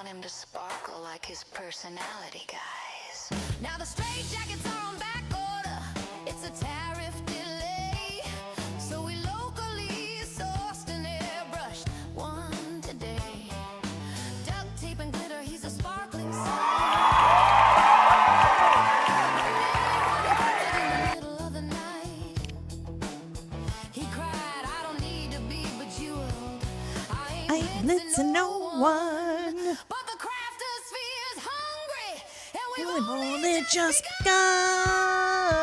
want him to sparkle like his personality, guys. Now the straight jackets are on back order. It's a tariff delay. So we locally sourced and airbrushed one today. Duct tape and glitter, he's a sparkling sight. In the middle of the night, he cried, I don't need to be bejeweled. I ain't blitzing no one. But the crafters feels hungry, and we've only just begun.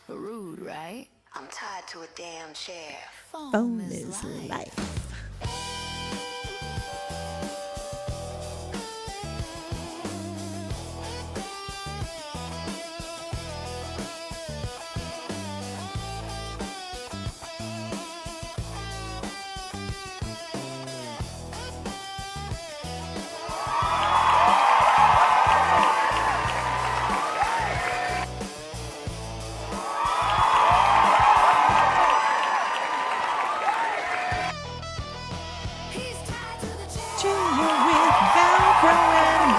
Rude, right? I'm tied to a damn chair. Phone is life. He's tied to the chair. Junior with Velcro and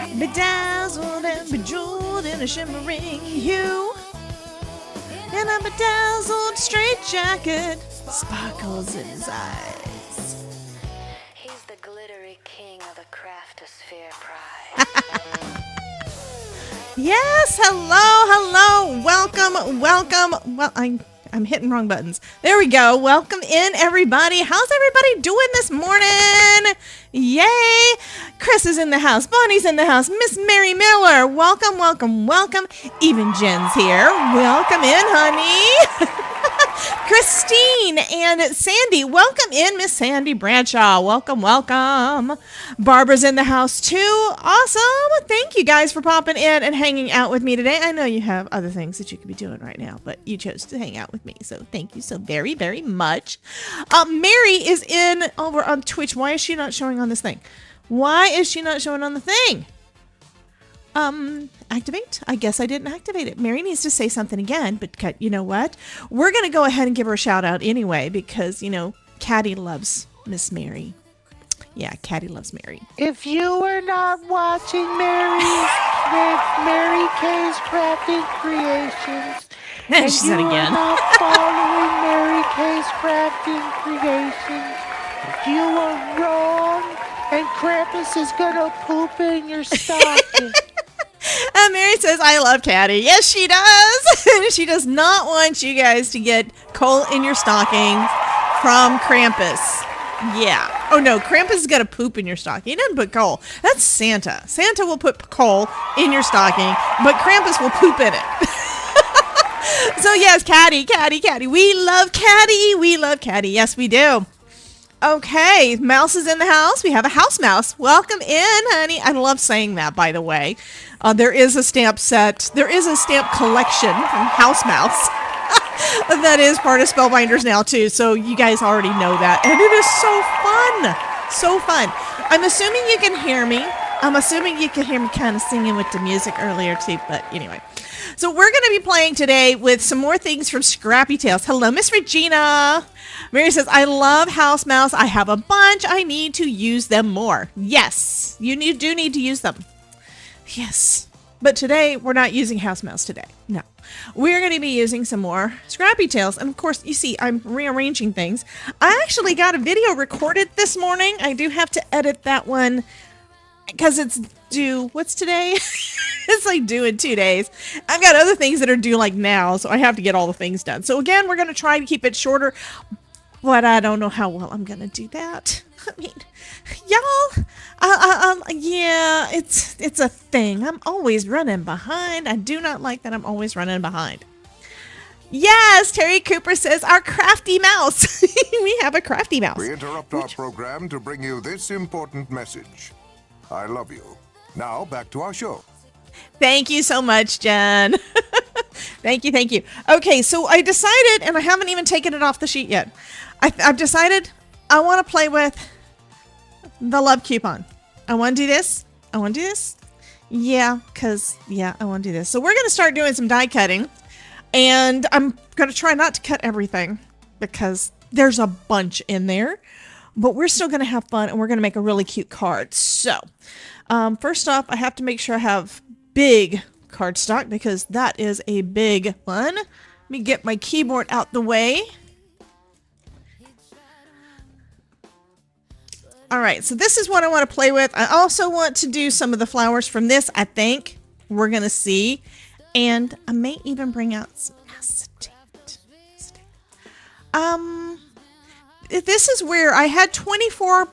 blue, bedazzled and bejeweled in a shimmering hue, and a bedazzled straitjacket sparkles in his eyes. He's the glittery king of the craftosphere pride. Yes, hello, welcome. Well, I'm hitting wrong buttons. There we go. Welcome in, everybody. How's everybody doing this morning? Yay! Chris is in the house. Bonnie's in the house. Miss Mary Miller. Welcome. Even Jen's here. Welcome in, honey. Christine and Sandy. Welcome in, Miss Sandy Bradshaw. Welcome. Barbara's in the house too. Awesome. Thank you guys for popping in and hanging out with me today. I know you have other things that you could be doing right now, but you chose to hang out with me. So thank you so very, very much. Mary is in over on Twitch. Why is she not showing on this thing? Why is she not showing on the thing? Activate? I guess I didn't activate it. Mary needs to say something again, but you know what? We're going to go ahead and give her a shout out anyway because, you know, Caddy loves Miss Mary. Yeah, Caddy loves Mary. If you were not watching Mary K's Crafting Creations, And she said again. not following Mary K's Crafting Creations, you are wrong, and Krampus is gonna poop in your stocking. And Mary says, I love Caddy. Yes, she does. She does not want you guys to get coal in your stockings from Krampus. Yeah. Oh, no. Krampus is going to poop in your stocking. He doesn't put coal. That's Santa. Santa will put coal in your stocking, but Krampus will poop in it. So, yes, Caddy. We love Caddy. Yes, we do. Okay, Mouse is in the house. We have a house mouse. Welcome in, honey. I love saying that, by the way. There is a stamp set. There is a stamp collection from House Mouse that is part of Spellbinders now, too. So you guys already know that. And it is so fun. I'm assuming you can hear me. Kind of singing with the music earlier, too. But anyway. So we're going to be playing today with some more things from Scrappy Tails. Hello, Miss Regina. Mary says, I love House Mouse. I have a bunch. I need to use them more. Yes, you do need to use them. Yes. But today, we're not using House Mouse today. No. We're going to be using some more Scrappy Tails. And of course, you see, I'm rearranging things. I actually got a video recorded this morning. I do have to edit that one because it's due. What's today? It's like due in 2 days. I've got other things that are due like now, so I have to get all the things done. So again, we're going to try to keep it shorter, but I don't know how well I'm going to do that. I mean, y'all, yeah, it's a thing. I'm always running behind. I do not like that I'm always running behind. Yes, Terry Cooper says, our crafty mouse. We have a crafty mouse. We interrupt our program to bring you this important message. I love you. Now, back to our show. Thank you so much, Jen. Thank you. Okay, so I decided, and I haven't even taken it off the sheet yet. I've decided I want to play with the love coupon. I want to do this. Yeah, I want to do this. So we're going to start doing some die cutting. And I'm going to try not to cut everything because there's a bunch in there. but we're still going to have fun and we're going to make a really cute card. So first off, I have to make sure I have big cardstock because that is a big one. Let me get my keyboard out the way. All right, so this is what I want to play with. I also want to do some of the flowers from this, I think. We're going to see. And I may even bring out some acetate. This is where I had 24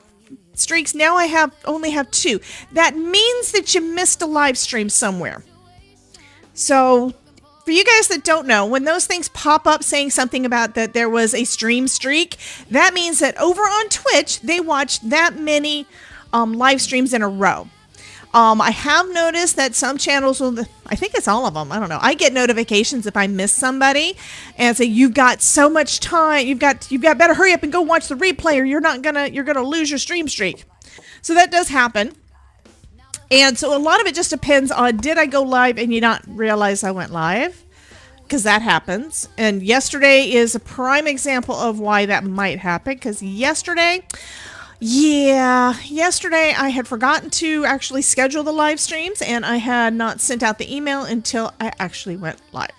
streaks. Now I only have 2. That means that you missed a live stream somewhere. So for you guys that don't know, when those things pop up saying something about that there was a stream streak, that means that over on Twitch, they watched that many live streams in a row. I have noticed that some channels will, I think it's all of them, I don't know. I get notifications if I miss somebody and say, you've got so much time, you've got better hurry up and go watch the replay or you're gonna lose your stream streak. So that does happen. And so a lot of it just depends on, did I go live and you not realize I went live? Because that happens. And yesterday is a prime example of why that might happen. Because yesterday I had forgotten to actually schedule the live streams and I had not sent out the email until I actually went live.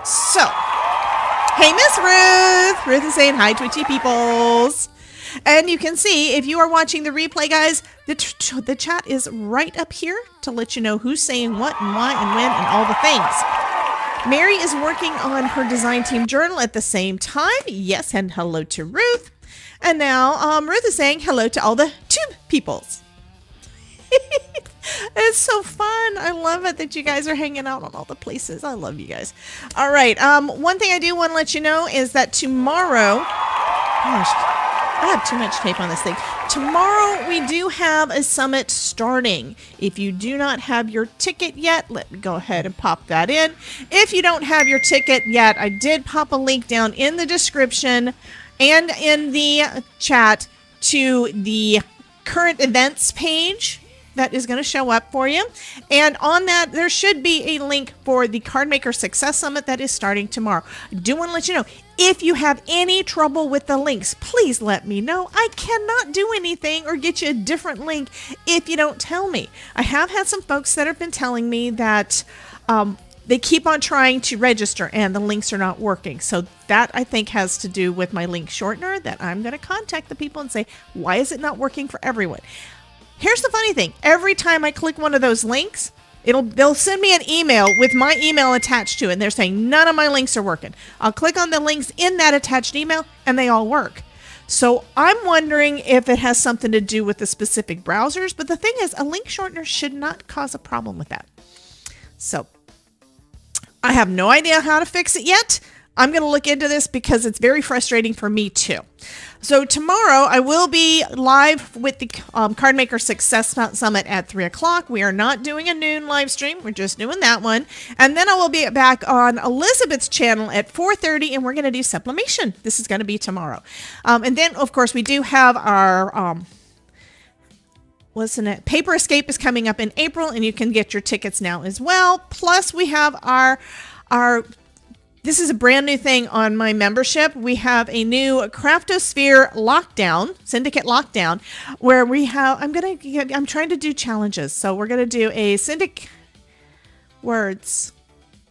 So, hey Miss Ruth! Ruth is saying hi, Twitchy peoples. And you can see, if you are watching the replay, guys, the chat is right up here to let you know who's saying what and why and when and all the things. Mary is working on her design team journal at the same time. Yes, and hello to Ruth. And now Ruth is saying hello to all the tube peoples. It's so fun. I love it that you guys are hanging out on all the places. I love you guys. All right. One thing I do want to let you know is that tomorrow, gosh, I have too much tape on this thing. Tomorrow we do have a summit starting. If you do not have your ticket yet, let me go ahead and pop that in. If you don't have your ticket yet, I did pop a link down in the description and in the chat to the current events page that is going to show up for you. And on that, there should be a link for the Cardmaker Success Summit that is starting tomorrow. I do want to let you know, if you have any trouble with the links, please let me know. I cannot do anything or get you a different link if you don't tell me. I have had some folks that have been telling me that they keep on trying to register and the links are not working. So that, I think, has to do with my link shortener that I'm going to contact the people and say, why is it not working for everyone? Here's the funny thing. Every time I click one of those links, they'll send me an email with my email attached to it. And they're saying none of my links are working. I'll click on the links in that attached email and they all work. So I'm wondering if it has something to do with the specific browsers. But the thing is, a link shortener should not cause a problem with that. So I have no idea how to fix it yet. I'm going to look into this because it's very frustrating for me too. So tomorrow I will be live with the Cardmaker Success Summit at 3 o'clock. We are not doing a noon live stream. We're just doing that one. And then I will be back on Elizabeth's channel at 4:30 and we're going to do sublimation. This is going to be tomorrow. And then, of course, we do have our... Paper Escape is coming up in April and you can get your tickets now as well. Plus we have our this is a brand new thing on my membership. We have a new Craftosphere lockdown, syndicate lockdown, where we have, I'm trying to do challenges. So we're going to do a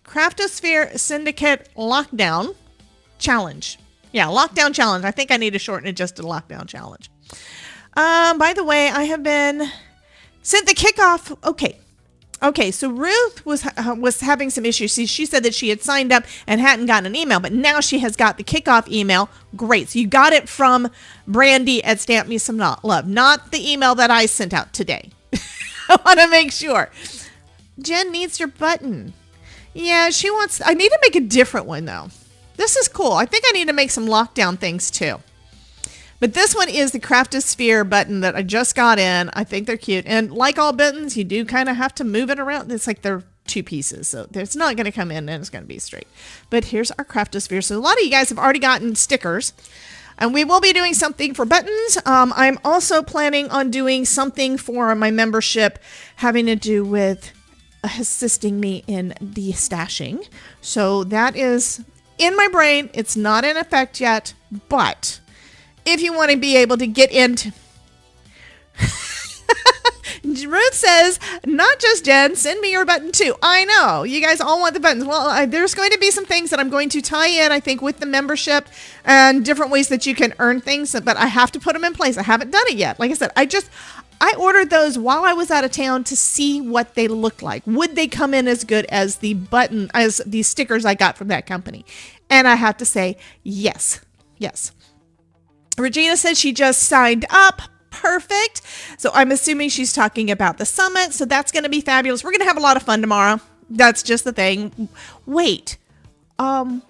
Craftosphere syndicate lockdown challenge. Yeah, lockdown challenge. I think I need to shorten it just to lockdown challenge. By the way, I have been sent the kickoff. Okay, so Ruth was having some issues. She said that she had signed up and hadn't gotten an email, but now she has got the kickoff email. Great. So you got it from Brandy at Stamp Me Some Love, not the email that I sent out today. I want to make sure. Jen needs your button. Yeah, I need to make a different one though. This is cool. I think I need to make some lockdown things too. But this one is the Craftosphere button that I just got in. I think they're cute. And like all buttons, you do kind of have to move it around. It's like they're two pieces. So it's not going to come in and it's going to be straight. But here's our Craftosphere. So a lot of you guys have already gotten stickers. And we will be doing something for buttons. I'm also planning on doing something for my membership having to do with assisting me in the stashing. So that is in my brain. It's not in effect yet, but... if you want to be able to get into... Ruth says, not just Jen, send me your button too. I know, you guys all want the buttons. Well, there's going to be some things that I'm going to tie in, I think, with the membership and different ways that you can earn things, but I have to put them in place. I haven't done it yet. Like I said, I ordered those while I was out of town to see what they looked like. Would they come in as good as the stickers I got from that company? And I have to say, yes. Regina says she just signed up. Perfect. So I'm assuming she's talking about the summit. So that's going to be fabulous. We're going to have a lot of fun tomorrow. That's just the thing. Wait, don't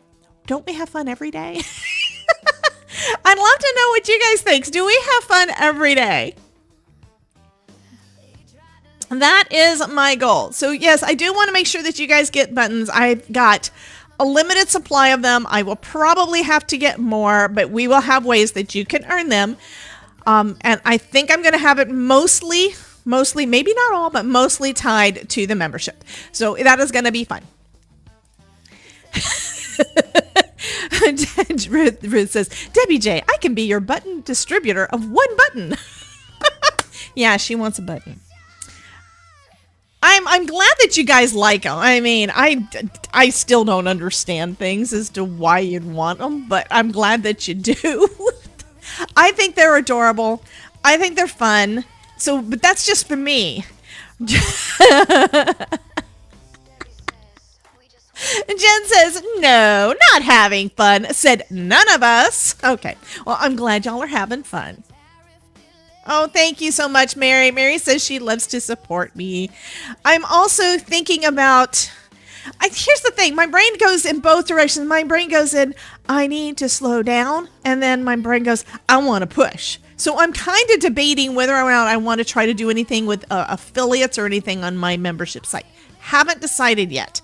we have fun every day? I'd love to know what you guys think. Do we have fun every day? That is my goal. So yes, I do want to make sure that you guys get buttons. I've got a limited supply of them. I will probably have to get more, but we will have ways that you can earn them. And I think I'm going to have it mostly, maybe not all, but mostly tied to the membership. So that is going to be fun. Ruth says, Debbie J, I can be your button distributor of one button. Yeah, she wants a button. I'm glad that you guys like them. I mean, I still don't understand things as to why you'd want them, but I'm glad that you do. I think they're adorable. I think they're fun. So, but that's just for me. Jen says, no, not having fun. Said none of us. Okay. Well, I'm glad y'all are having fun. Oh, thank you so much, Mary. Mary says she loves to support me. I'm also thinking about... here's the thing. My brain goes in both directions. My brain goes in, I need to slow down. And then my brain goes, I want to push. So I'm kind of debating whether or not I want to try to do anything with affiliates or anything on my membership site. Haven't decided yet.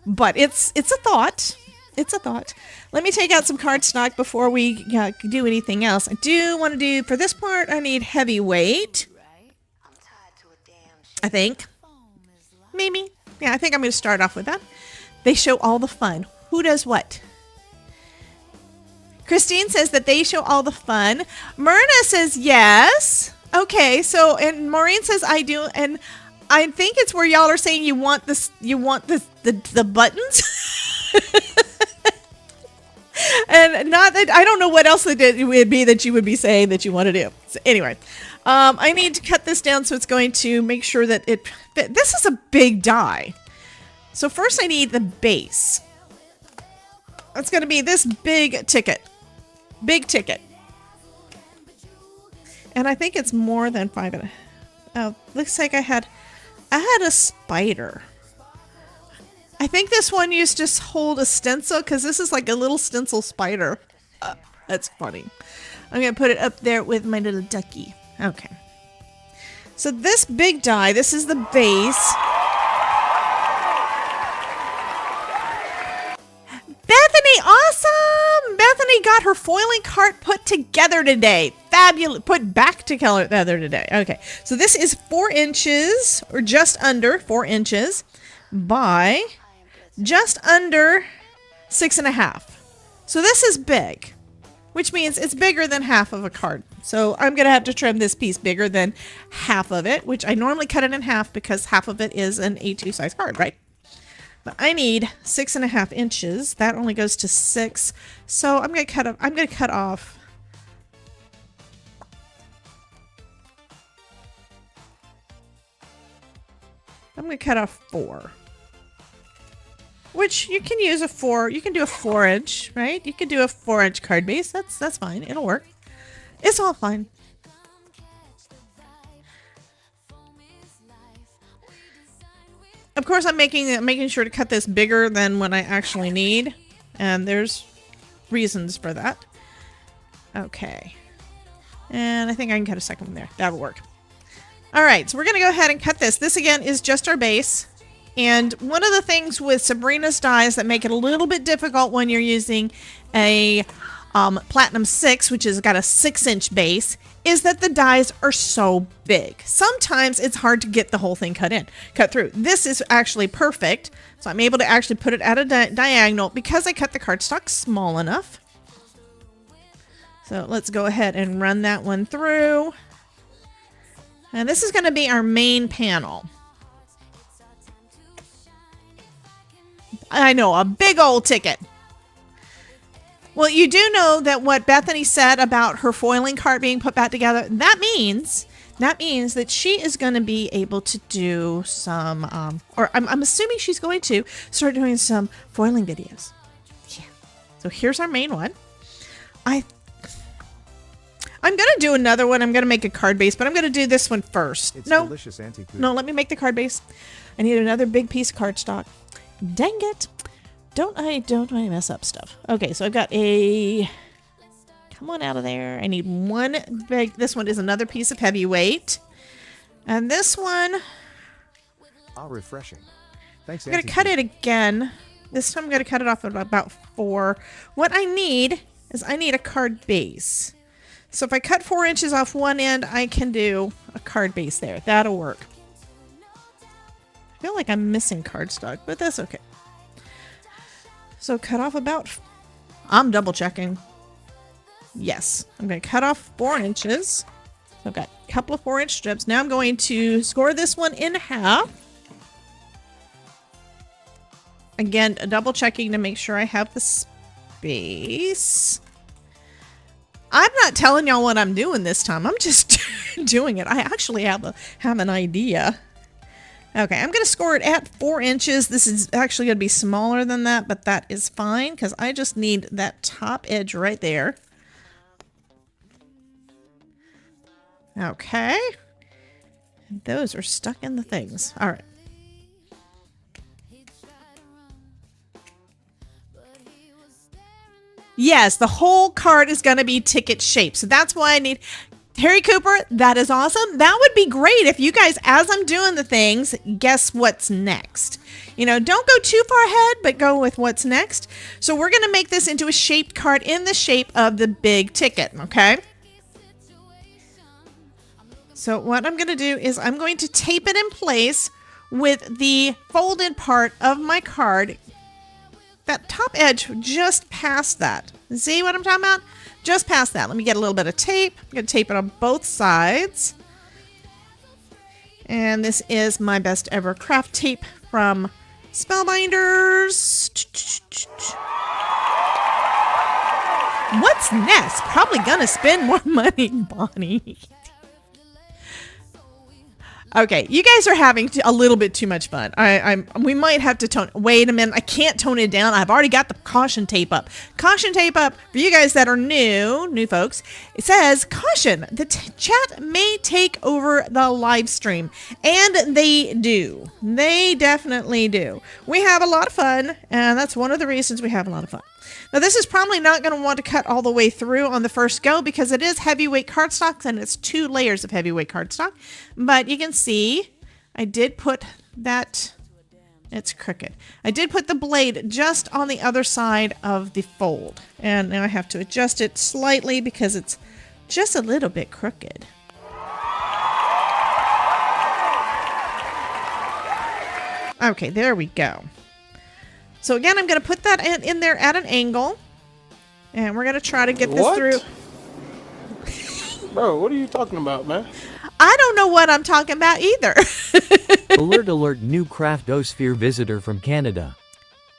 But it's a thought. It's a thought. Let me take out some cardstock before we do anything else. I do want to do, for this part, I need heavyweight. I think. Maybe. Yeah, I think I'm going to start off with that. They show all the fun. Who does what? Christine says that they show all the fun. Myrna says yes. Okay, so, and Maureen says I do, and I think it's where y'all are saying you want this, the buttons. And not that, I don't know what else it would be that you would be saying that you want to do. So anyway, I need to cut this down so it's going to make sure that it fit. This is a big die. So first I need the base. It's going to be this big ticket. Big ticket. And I think it's more than 5. Oh, looks like I had a spider. I think this one used to hold a stencil because this is like a little stencil spider. That's funny. I'm going to put it up there with my little ducky. Okay. So this big die, this is the base. Bethany, awesome! Bethany got her foiling cart put together today. Fabulous. Put back together today. Okay. So this is 4 inches or just under 4 inches by just under 6.5. So this is big, which means it's bigger than half of a card. So I'm going to have to trim this piece bigger than half of it, which I normally cut it in half because half of it is an A2 size card, right? But I need 6.5 inches. That only goes to 6. So I'm going to cut off. I'm going to cut off 4. Which you can use a 4. You can do a 4-inch, right? You can do a 4-inch card base. That's fine. It'll work. It's all fine. Of course, I'm making sure to cut this bigger than what I actually need, and there's reasons for that. Okay, and I think I can cut a second one there. That'll work. All right, so we're gonna go ahead and cut this. This again is just our base. And one of the things with Sabrina's dies that make it a little bit difficult when you're using a Platinum 6, which has got a 6-inch base, is that the dies are so big. Sometimes it's hard to get the whole thing cut through. This is actually perfect. So I'm able to actually put it at a diagonal because I cut the cardstock small enough. So let's go ahead and run that one through. And this is going to be our main panel. I know, a big old ticket. Well, you do know that what Bethany said about her foiling cart being put back together, that means that she is going to be able to do some, or I'm assuming she's going to start doing some foiling videos. Yeah. So here's our main one. I'm going to do another one. I'm going to make a card base, but I'm going to do this one first. It's delicious antique food. No, let me make the card base. I need another big piece of cardstock. Dang it. Don't I mess up stuff. Okay, so I've got a... Come on out of there. I need one big... This one is another piece of heavyweight. And this one... Ah, refreshing. Thanks, I'm going to cut it again. This time I'm going to cut it off at about 4. What I need is I need a card base. So if I cut 4 inches off one end, I can do a card base there. That'll work. I feel like I'm missing cardstock, but that's okay. So cut off about... I'm double checking. Yes. I'm going to cut off 4 inches. So I've got a couple of 4-inch strips. Now I'm going to score this one in half. Again, double checking to make sure I have the space. I'm not telling y'all what I'm doing this time. I'm just doing it. I actually have an idea. Okay, I'm going to score it at 4 inches. This is actually going to be smaller than that, but that is fine because I just need that top edge right there. Okay. Those are stuck in the things. All right. Yes, the whole card is going to be ticket shaped. So that's why I need... Harry Cooper, that is awesome. That would be great if you guys, as I'm doing the things, guess what's next. You know, don't go too far ahead, but go with what's next. So we're going to make this into a shaped card in the shape of the big ticket, okay? So what I'm going to do is I'm going to tape it in place with the folded part of my card. That top edge just past that. See what I'm talking about? Just past that. Let me get a little bit of tape. I'm going to tape it on both sides. And this is my best ever craft tape from Spellbinders. What's next? Probably going to spend more money, Bonnie. Okay, you guys are having a little bit too much fun. We might have to tone. Wait a minute, I can't tone it down. I've already got the caution tape up. Caution tape up for you guys that are new folks. It says, caution, the chat may take over the live stream. And they do. They definitely do. We have a lot of fun, and that's one of the reasons we have a lot of fun. Now, this is probably not going to want to cut all the way through on the first go because it is heavyweight cardstock and it's 2 layers of heavyweight cardstock. But you can see I did put that, it's crooked. I did put the blade just on the other side of the fold. And now I have to adjust it slightly because it's just a little bit crooked. Okay, there we go. So again, I'm going to put that in there at an angle. And we're going to try to get this through. Bro, what are you talking about, man? I don't know what I'm talking about either. Alert, alert, new Craftosphere visitor from Canada.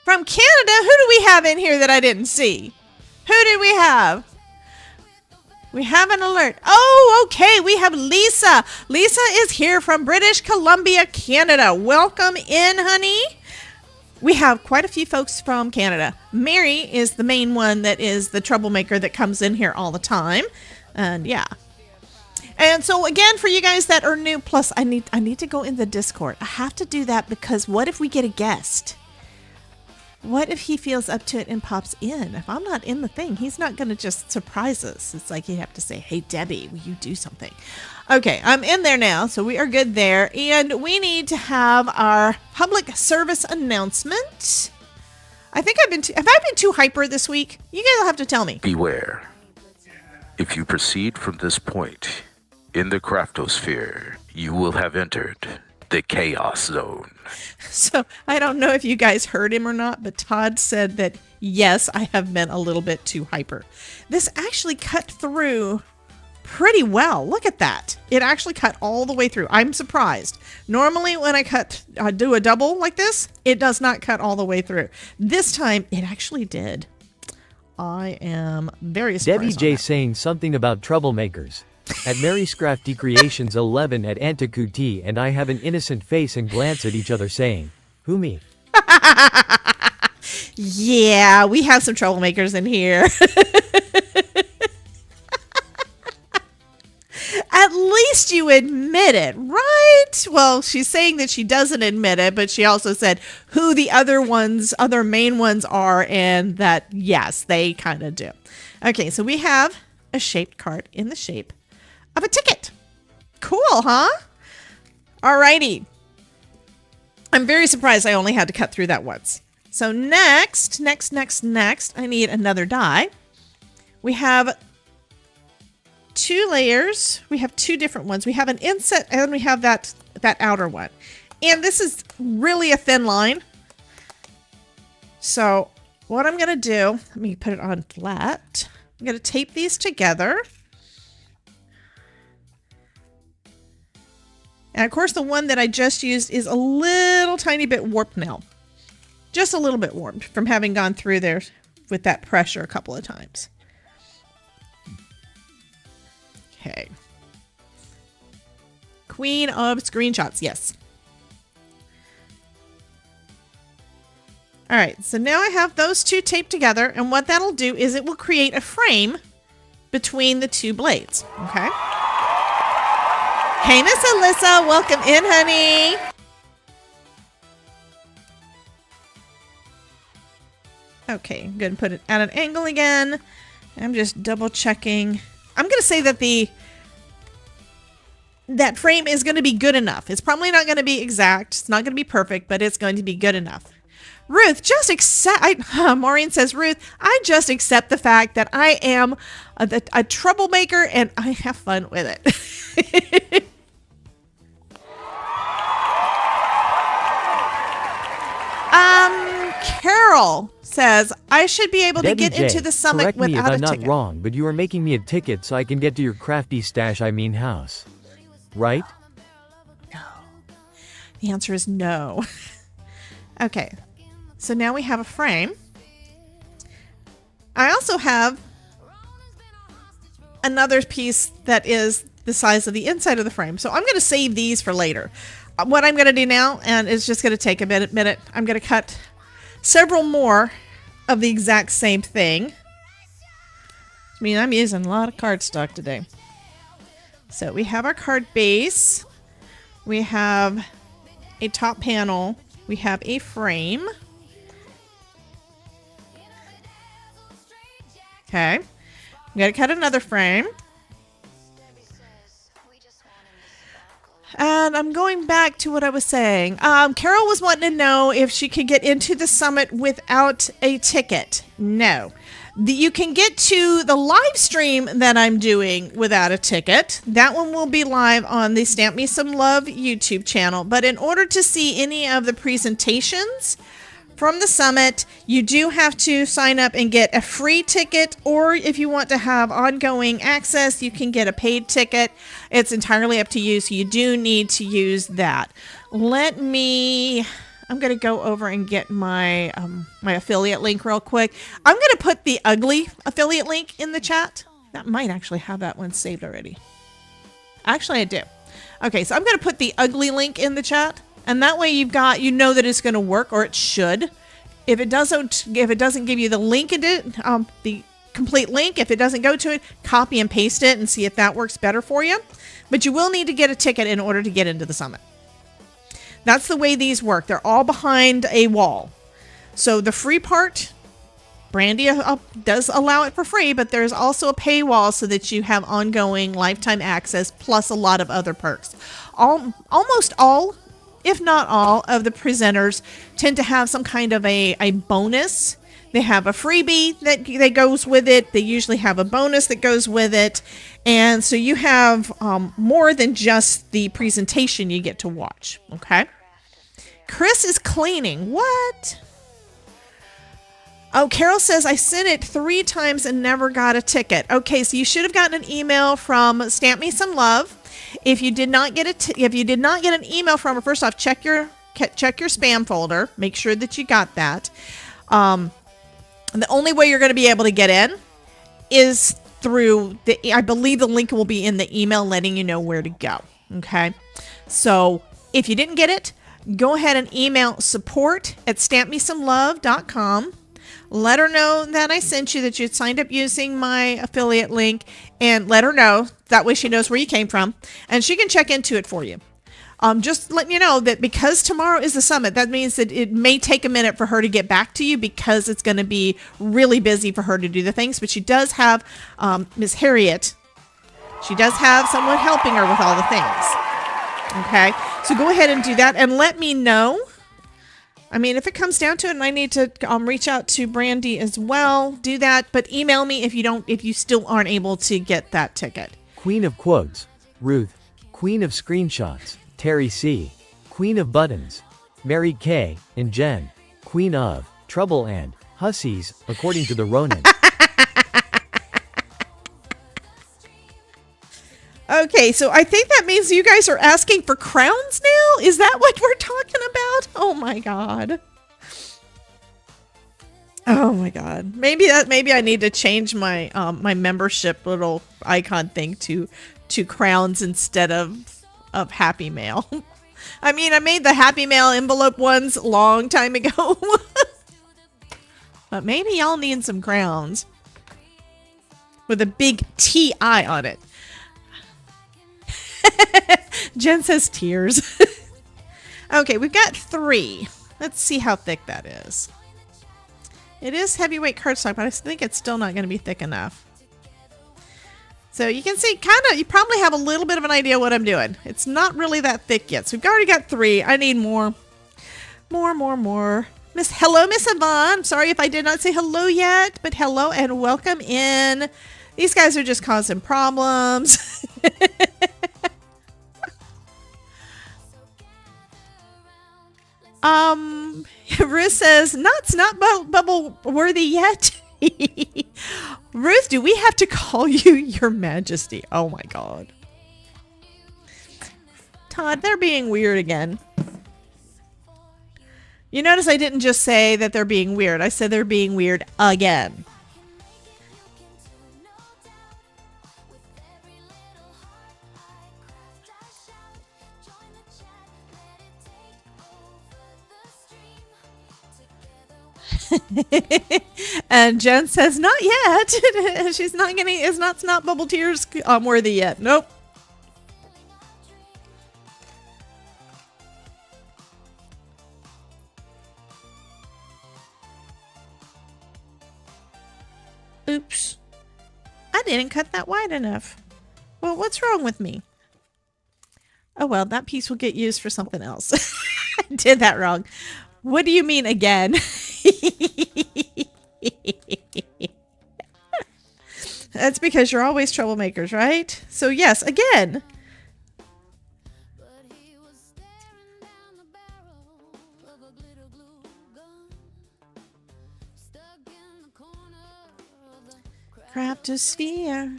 From Canada? Who do we have in here that I didn't see? Who did we have? We have an alert. Oh, okay. We have Lisa. Lisa is here from British Columbia, Canada. Welcome in, honey. We have quite a few folks from Canada. Mary is the main one that is the troublemaker that comes in here all the time. And yeah. And so again, for you guys that are new, plus I need to go in the Discord. I have to do that because what if we get a guest? What if he feels up to it and pops in? If I'm not in the thing, he's not going to just surprise us. It's like you have to say, hey, Debbie, will you do something? Okay, I'm in there now, so we are good there. And we need to have our public service announcement. I think have I been too hyper this week? You guys will have to tell me. Beware. If you proceed from this point in the Craftosphere, you will have entered the chaos zone. So I don't know if you guys heard him or not, but Todd said that, yes, I have been a little bit too hyper. This actually cut through pretty well. Look at that. It actually cut all the way through. I'm surprised. Normally when I do a double like this, it does not cut all the way through. This time it actually did. I am very surprised. Debbie J saying something about troublemakers. At Mary's Crafty Creations 11 at Antiquity, and I have an innocent face and glance at each other saying, "Who, me?" Yeah, we have some troublemakers in here. At least you admit it, right? Well, she's saying that she doesn't admit it, but she also said who the other main ones are, and that, yes, they kind of do. Okay, so we have a shaped card in the shape of a ticket. Cool, huh? Alrighty. I'm very surprised I only had to cut through that once. So next, I need another die. We have 2 layers. We have 2 different ones. We have an inset and we have that outer one. And this is really a thin line. So what I'm going to do, let me put it on flat. I'm going to tape these together. And of course, the one that I just used is a little tiny bit warped now. Just a little bit warped from having gone through there with that pressure a couple of times. Okay. Queen of screenshots, yes. All right, so now I have those 2 taped together, and what that'll do is it will create a frame between the 2 blades, okay? Hey, Miss Alyssa, welcome in, honey. Okay, I'm going to put it at an angle again. I'm just double checking. I'm going to say that that frame is going to be good enough. It's probably not going to be exact. It's not going to be perfect, but it's going to be good enough. Ruth, just accept. Maureen says, Ruth, I just accept the fact that I am a troublemaker and I have fun with it. Carol says, I should be able Debbie to get J, into the summit correct me if without a I'm not ticket. wrong, but you are making me a ticket so I can get to your crafty stash, house. Right? No. The answer is no. Okay. So now we have a frame. I also have another piece that is the size of the inside of the frame. So I'm going to save these for later. What I'm going to do now, and it's just going to take a minute, I'm going to cut several more of the exact same thing. I mean, I'm using a lot of cardstock today. So we have our card base. We have a top panel. We have a frame. Okay. I'm going to cut another frame. And I'm going back to what I was saying. Carol was wanting to know if she could get into the summit without a ticket. No. You can get to the live stream that I'm doing without a ticket. That one will be live on the Stamp Me Some Love YouTube channel. But in order to see any of the presentations from the summit, you do have to sign up and get a free ticket, or if you want to have ongoing access, you can get a paid ticket. It's entirely up to you, so you do need to use that. I'm going to go over and get my my affiliate link real quick. I'm going to put the ugly affiliate link in the chat. That might actually have that one saved already. Actually, I do. Okay, so I'm going to put the ugly link in the chat. And that way you know that it's going to work, or it should. If it doesn't give you the link in it, the complete link, if it doesn't go to it, copy and paste it and see if that works better for you. But you will need to get a ticket in order to get into the summit. That's the way these work. They're all behind a wall. So the free part, Brandy does allow it for free, but there's also a paywall so that you have ongoing lifetime access plus a lot of other perks. Almost all, if not all, of the presenters tend to have some kind of a bonus They have a freebie that goes with it. They usually have a bonus that goes with it. And so you have more than just the presentation you get to watch. Okay. Chris is cleaning. What? Oh, Carol says, I sent it 3 times and never got a ticket. Okay, so you should have gotten an email from Stamp Me Some Love. If you did not get an email from her, first off, check your spam folder. Make sure that you got that. The only way you're going to be able to get in is through I believe the link will be in the email letting you know where to go. Okay, so if you didn't get it, go ahead and email support@stampmesomelove.com. Let her know that I sent you, that you signed up using my affiliate link, and let her know. That way she knows where you came from, and she can check into it for you. Just letting you know that because tomorrow is the summit, that means that it may take a minute for her to get back to you because it's going to be really busy for her to do the things. But she does have Miss Harriet. She does have someone helping her with all the things. Okay, so go ahead and do that, and let me know. I mean, if it comes down to it and I need to reach out to Brandy as well, do that. But email me if you still aren't able to get that ticket. Queen of Quotes, Ruth. Queen of Screenshots, Terry C. Queen of Buttons, Mary K. and Jen. Queen of Trouble and Hussies, according to the Ronin. Okay, so I think that means you guys are asking for crowns now? Is that what we're talking about? Oh my god. Oh my god. Maybe I need to change my my membership little icon thing to crowns instead of Happy Mail. I mean, I made the Happy Mail envelope ones a long time ago. But maybe y'all need some crowns with a big TI on it. Jen says tears. Okay, we've got 3. Let's see how thick that is. It is heavyweight cardstock, but I think it's still not going to be thick enough. So you can see you probably have a little bit of an idea what I'm doing. It's not really that thick yet. So we've already got 3. I need more. More. Hello, Miss Yvonne. I'm sorry if I did not say hello yet, but hello and welcome in. These guys are just causing problems. Ruth says, not bubble worthy yet. Ruth, do we have to call you Your Majesty? Oh my god. Todd, they're being weird again. You notice I didn't just say that they're being weird. I said they're being weird again. And Jen says, not yet. She's not getting, it's not bubble tears worthy yet. Nope. Oops. I didn't cut that wide enough. Well, what's wrong with me? Oh, well, that piece will get used for something else. I did that wrong. What do you mean again? That's because you're always troublemakers, right? So yes, again. Craft a sphere.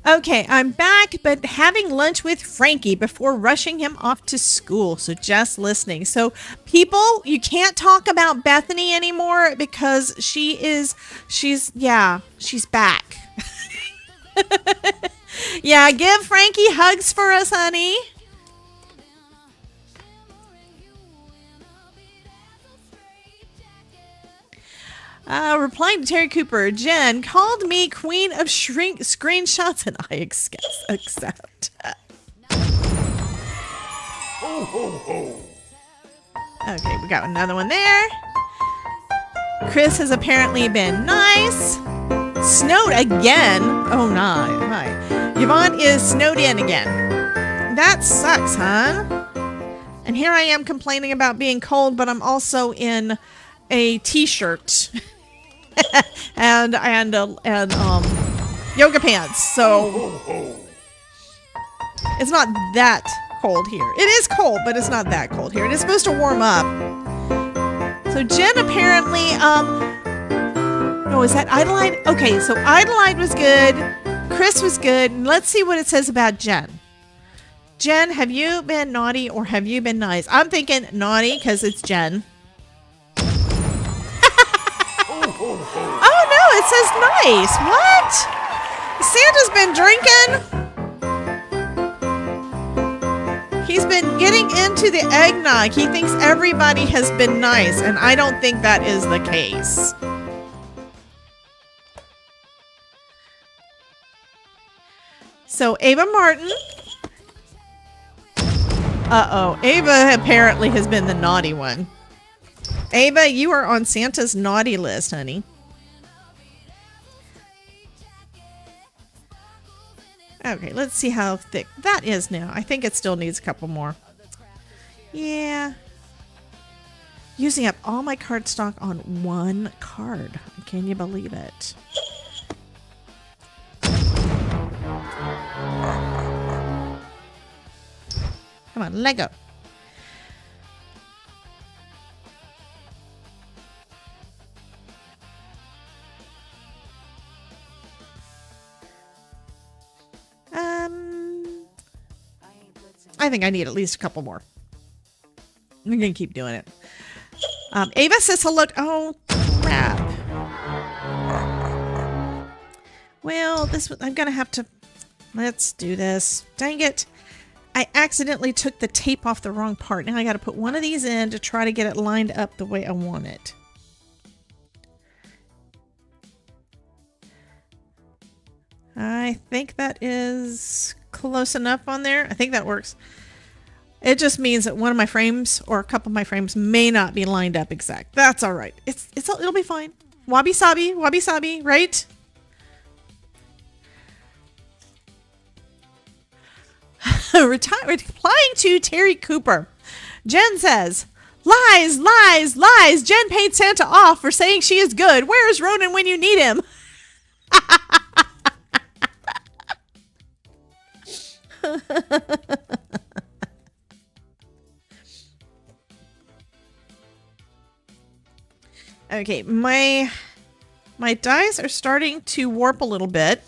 Okay, I'm back, but having lunch with Frankie before rushing him off to school. So just listening. So people, you can't talk about Bethany anymore because she's back. Yeah, give Frankie hugs for us, honey. Replying to Terry Cooper, Jen called me queen of screenshots and I accept. Okay, we got another one there. Chris has apparently been nice. Snowed again. Oh my. Yvonne is snowed in again. That sucks, huh? And here I am complaining about being cold, but I'm also in a t-shirt and yoga pants. So it's not that cold here. It is cold, but it's not that cold here. It is supposed to warm up. So Jen apparently, no, is that Idleline? Okay, so Idleline was good. Chris was good. And let's see what it says about Jen. Jen, have you been naughty or have you been nice? I'm thinking naughty because it's Jen. Oh no, it says nice. What? Santa's been drinking. He's been getting into the eggnog. He thinks everybody has been nice, and I don't think that is the case. So Ava Martin. Uh-oh. Ava apparently has been the naughty one. Ava, you are on Santa's naughty list, honey. Okay, let's see how thick that is now. I think it still needs a couple more. Yeah. Using up all my cardstock on one card. Can you believe it? Come on, Lego. I think I need at least a couple more. I'm gonna keep doing it. Ava says hello. Oh crap. Well, I'm gonna have to. Let's do this. Dang it. I accidentally took the tape off the wrong part. Now I got to put one of these in to try to get it lined up the way I want it. I think that is close enough on there. I think that works. It just means that one of my frames or a couple of my frames may not be lined up exact. That's all right. It'll be fine. Wabi sabi, right? Replying to Terry Cooper. Jen says, lies, lies, lies. Jen paid Santa off for saying she is good. Where is Ronan when you need him? Okay, my dies are starting to warp a little bit.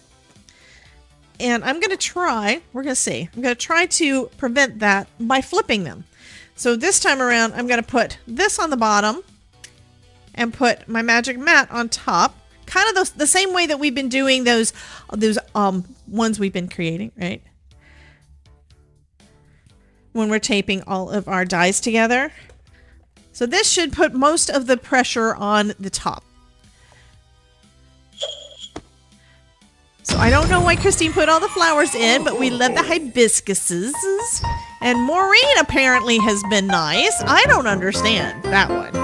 And I'm going to try, I'm going to try to prevent that by flipping them. So this time around, I'm going to put this on the bottom and put my magic mat on top. Kind of the same way that we've been doing those ones we've been creating, right? When we're taping all of our dies together. So this should put most of the pressure on the top. So I don't know why Christine put all the flowers in, but we love the hibiscuses. And Maureen apparently has been nice. I don't understand that one.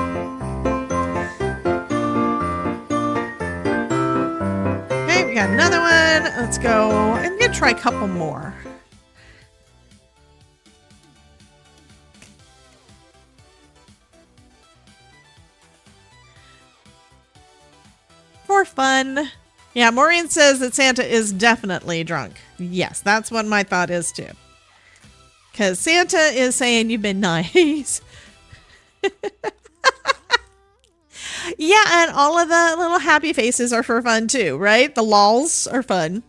Okay, we got another one. Let's go. I'm going to try a couple more. For fun. Yeah, Maureen says that Santa is definitely drunk. Yes, that's what my thought is too. Because Santa is saying you've been nice. Yeah, and all of the little happy faces are for fun too, right? The lols are fun.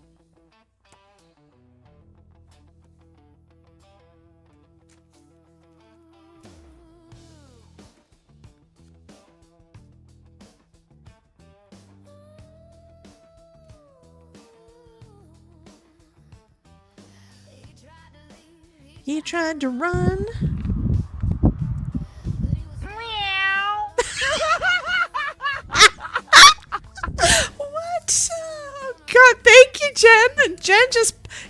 He tried to run. Meow. What? Oh, God, thank you, Jen. Jen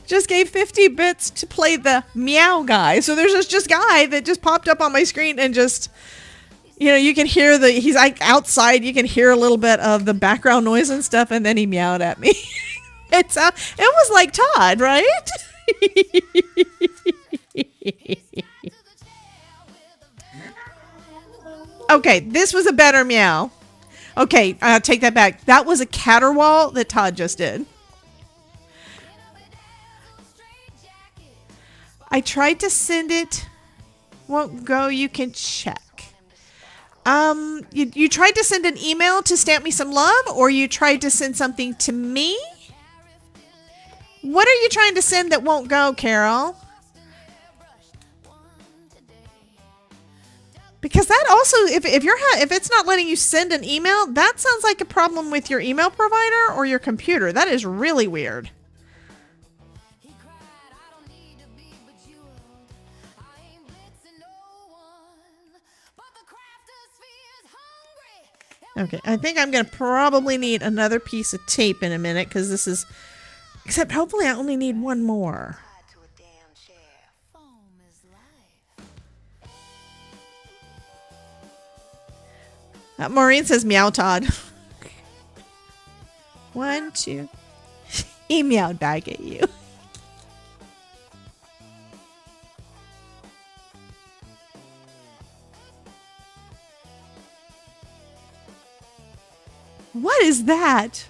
just gave 50 bits to play the meow guy. So there's this guy that just popped up on my screen and just, you know, you can hear he's like outside. You can hear a little bit of the background noise and stuff, and then he meowed at me. It was like Todd, right? Okay, this was a better meow. Okay, I'll take that back. That was a caterwaul that Todd just did. I tried to send it. Won't go. You can check. You tried to send an email to stamp me some love, or you tried to send something to me? What are you trying to send that won't go, Carol? Because that also, if it's not letting you send an email, that sounds like a problem with your email provider or your computer. That is really weird. Okay, I think I'm going to probably need another piece of tape in a minute because this is... Except hopefully I only need one more. Maureen says meow, Todd. 1, 2. He meowed back at you. What is that?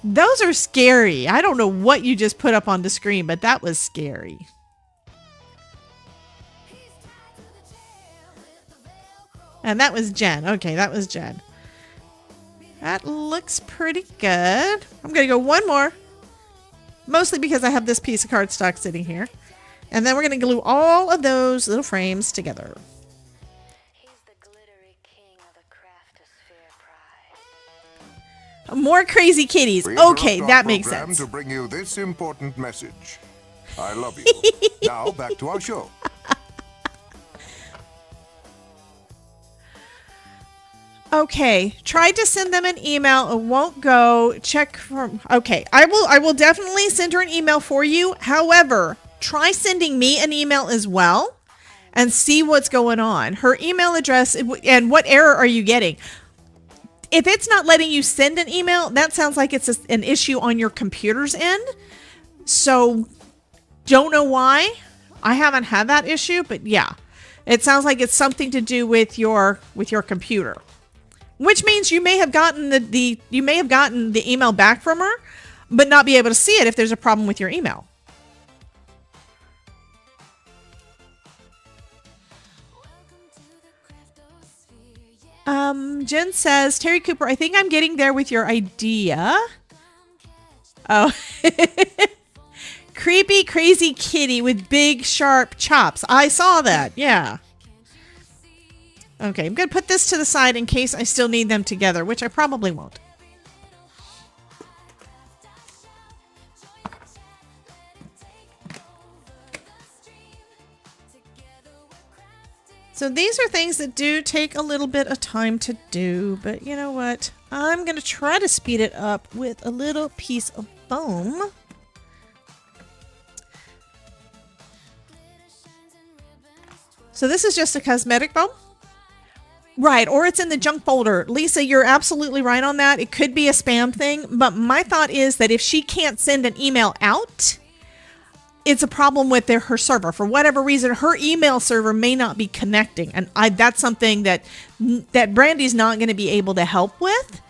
Those are scary. I don't know what you just put up on the screen, but that was scary. And that was Jen. Okay, that was Jen. That looks pretty good. I'm going to go one more. Mostly because I have this piece of cardstock sitting here. And then we're going to glue all of those little frames together. More crazy kitties. Okay, that makes sense. To bring you this important message. I love you. Now back to our show. Okay, tried to send them an email. It won't go. Check from. Okay, I will definitely send her an email for you. However, try sending me an email as well and see what's going on. Her email address and what error are you getting? If it's not letting you send an email, that sounds like it's an issue on your computer's end. So, don't know why. I haven't had that issue, but yeah, it sounds like it's something to do with your computer. Which means you may have gotten the email back from her, but not be able to see it if there's a problem with your email. Jen says, Terry Cooper, I think I'm getting there with your idea. Oh. Creepy, crazy kitty with big, sharp chops. I saw that. Yeah. Okay, I'm going to put this to the side in case I still need them together, which I probably won't. So these are things that do take a little bit of time to do, but you know what? I'm going to try to speed it up with a little piece of foam. So this is just a cosmetic foam. Right, or it's in the junk folder. Lisa, you're absolutely right on that. It could be a spam thing, but my thought is that if she can't send an email out, it's a problem with her server. For whatever reason, her email server may not be connecting, and that's something that Brandy's not going to be able to help with.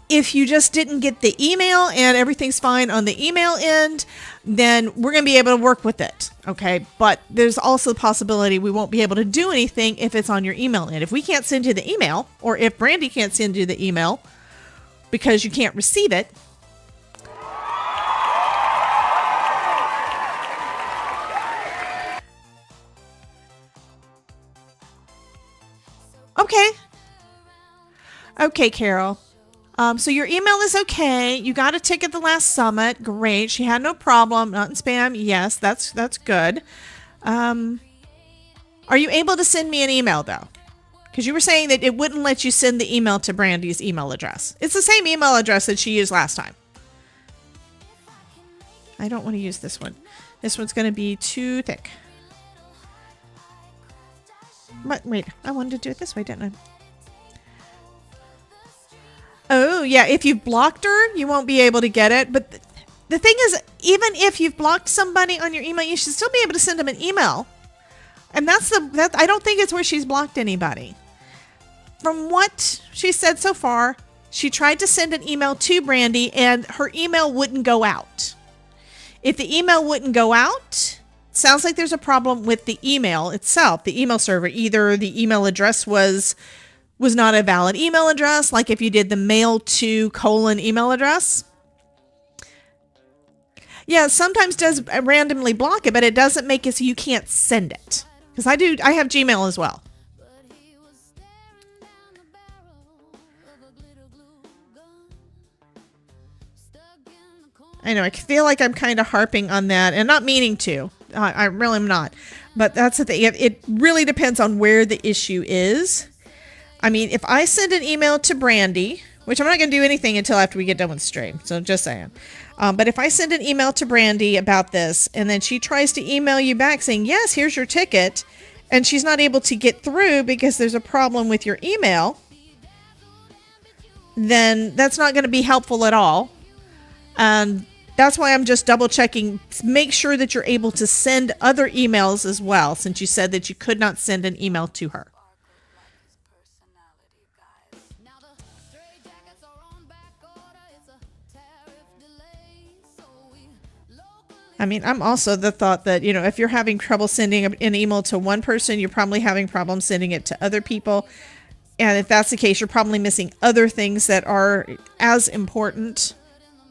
If you just didn't get the email and everything's fine on the email end, then we're going to be able to work with it. Okay. But there's also the possibility we won't be able to do anything if it's on your email end. If we can't send you the email, or if Brandy can't send you the email because you can't receive it. Okay. Okay, Carol. So your email is okay. You got a ticket the last summit. Great. She had no problem. Not in spam. Yes, that's good. Are you able to send me an email, though? Because you were saying that it wouldn't let you send the email to Brandy's email address. It's the same email address that she used last time. I don't want to use this one. This one's going to be too thick. But wait, I wanted to do it this way, didn't I? Oh, yeah, if you've blocked her, you won't be able to get it. But the thing is, even if you've blocked somebody on your email, you should still be able to send them an email. And that I don't think it's where she's blocked anybody. From what she said so far, she tried to send an email to Brandy and her email wouldn't go out. If the email wouldn't go out, sounds like there's a problem with the email itself, the email server. Either the email address was not a valid email address, like if you did the mail to : email address. Yeah, it sometimes does randomly block it, but it doesn't make it so you can't send it. Because I have Gmail as well. I know, I feel like I'm kind of harping on that and not meaning to. I really am not. But that's the thing. It really depends on where the issue is. I mean, if I send an email to Brandy, which I'm not going to do anything until after we get done with the stream, so just saying. But if I send an email to Brandy about this, and then she tries to email you back saying, yes, here's your ticket, and she's not able to get through because there's a problem with your email, then that's not going to be helpful at all. And that's why I'm just double checking. Make sure that you're able to send other emails as well, since you said that you could not send an email to her. I mean, I'm also the thought that, you know, if you're having trouble sending an email to one person, you're probably having problems sending it to other people. And if that's the case, you're probably missing other things that are as important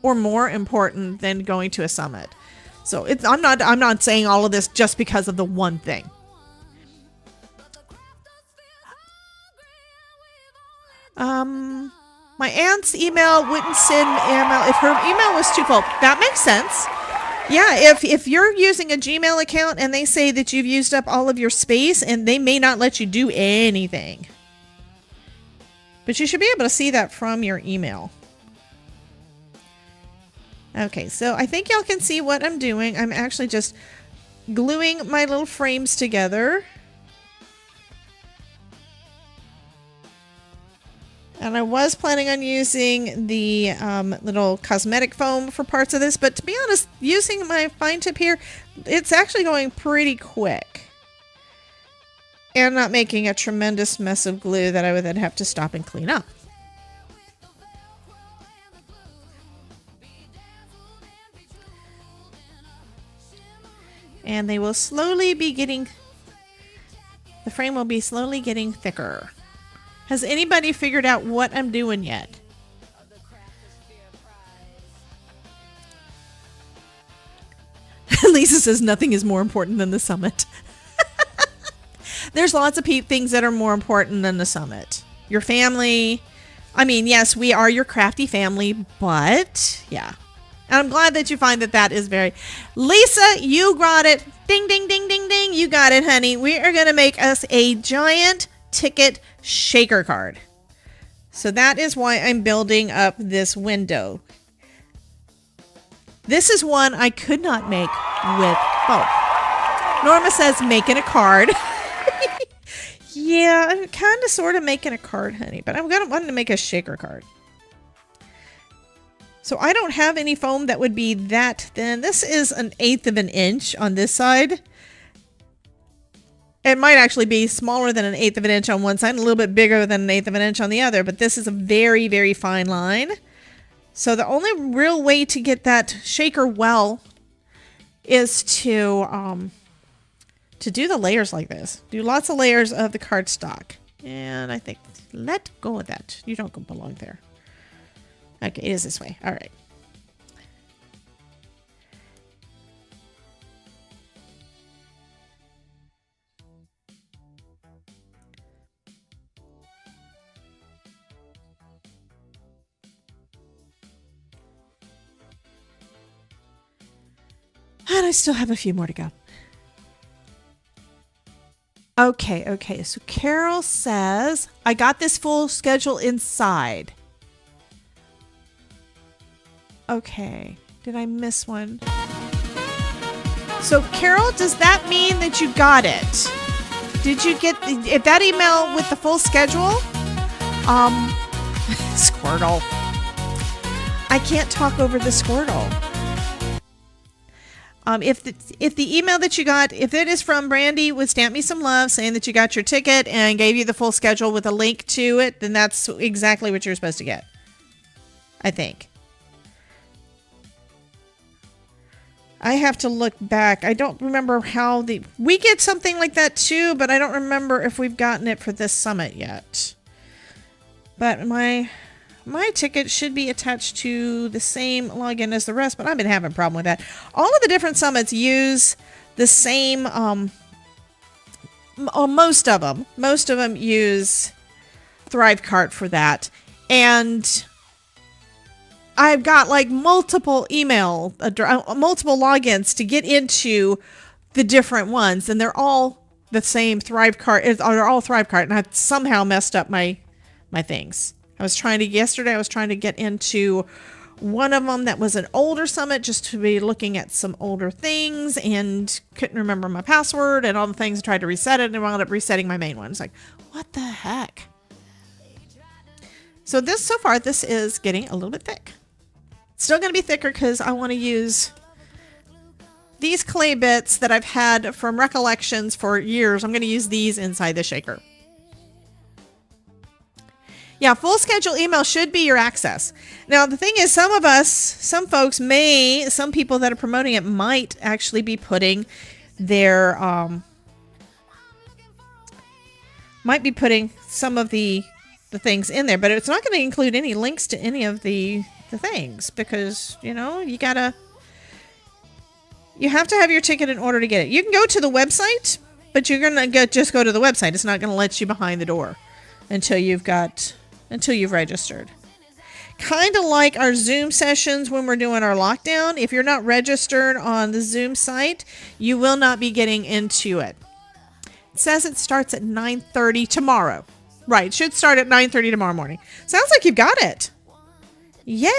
or more important than going to a summit. So I'm not saying all of this just because of the one thing. My aunt's email wouldn't send email if her email was too full. That makes sense. Yeah, if you're using a Gmail account and they say that you've used up all of your space, and they may not let you do anything. But you should be able to see that from your email. Okay, so I think y'all can see what I'm doing. I'm actually just gluing my little frames together. And I was planning on using the little cosmetic foam for parts of this, but to be honest, using my fine tip here, it's actually going pretty quick. And not making a tremendous mess of glue that I would then have to stop and clean up. And they will slowly be getting, the frame will be slowly getting thicker. Has anybody figured out what I'm doing yet? Lisa says nothing is more important than the summit. There's lots of things that are more important than the summit. Your family. I mean, yes, we are your crafty family, but yeah. And I'm glad that you find that that is very... Lisa, you got it. Ding, ding, ding, ding, ding. You got it, honey. We are going to make us a giant ticket shaker card. So that is why I'm building up this window. This is one I could not make with both. Norma says making a card. Yeah, I'm kind of sort of making a card, honey, but I'm wanting to make a shaker card. So I don't have any foam that would be that thin. This is 1/8 of an inch on this side. It might actually be smaller than 1/8 of an inch on one side, and a little bit bigger than 1/8 of an inch on the other, but this is a very, very fine line. So the only real way to get that shaker well is to do the layers like this. Do lots of layers of the cardstock. And I think, let go of that. You don't belong there. Okay, it is this way. All right. And I still have a few more to go. Okay. So Carol says, I got this full schedule inside. Okay. Did I miss one? So Carol, does that mean that you got it? Did you get that email with the full schedule? Squirtle. I can't talk over the Squirtle. If the email that you got, if it is from Brandy with Stamp Me Some Love saying that you got your ticket and gave you the full schedule with a link to it, then that's exactly what you're supposed to get. I think. I have to look back. I don't remember how we get something like that too, but I don't remember if we've gotten it for this summit yet. But my ticket should be attached to the same login as the rest, but I've been having a problem with that. All of the different summits use the same, most of them use Thrivecart for that. And I've got like multiple logins to get into the different ones, and they're all the same Thrivecart. They're all Thrivecart, and I somehow messed up my things. Yesterday I was trying to get into one of them that was an older summit just to be looking at some older things and couldn't remember my password and all the things. I tried to reset it and wound up resetting my main one. It's like, what the heck? So far this is getting a little bit thick. Still going to be thicker because I want to use these clay bits that I've had from Recollections for years. I'm going to use these inside the shaker. Yeah, full schedule email should be your access. Now, the thing is, some people that are promoting it might actually be putting their, some of the things in there, but it's not going to include any links to any of the things because, you have to have your ticket in order to get it. You can go to the website, but you're going to just go to the website. It's not going to let you behind the door until you've registered. Kind of like our Zoom sessions when we're doing our lockdown. If you're not registered on the Zoom site, you will not be getting into it. It says it starts at 9:30 tomorrow. Right, it should start at 9:30 tomorrow morning. Sounds like you've got it. Yay!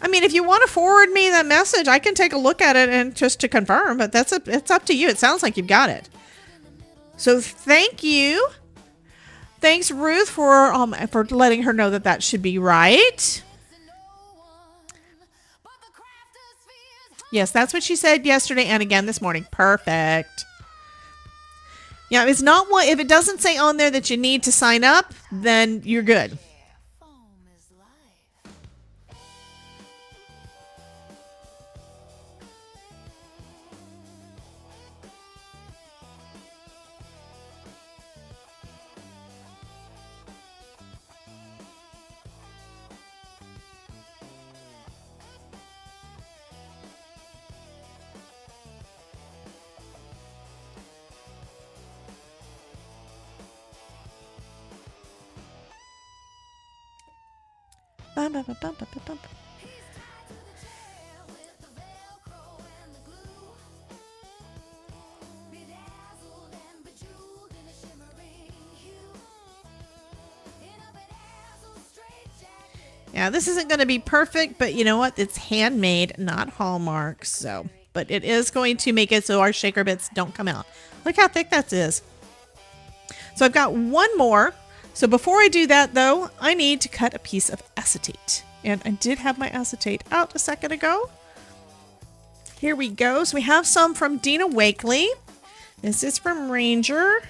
I mean, if you want to forward me that message, I can take a look at it and just to confirm, but it's up to you. It sounds like you've got it. So thank you. Thanks, Ruth, for letting her know that should be right. Yes, that's what she said yesterday and again this morning. Perfect. Yeah, if it doesn't say on there that you need to sign up, then you're good. Bum, bum, bum, bum, bum, bum. Yeah, this isn't going to be perfect, but you know what? It's handmade, not Hallmark. But it is going to make it so our shaker bits don't come out. Look how thick that is. So I've got one more. So before I do that, though, I need to cut a piece of acetate. And I did have my acetate out a second ago. Here we go. So we have some from Dina Wakely. This is from Ranger.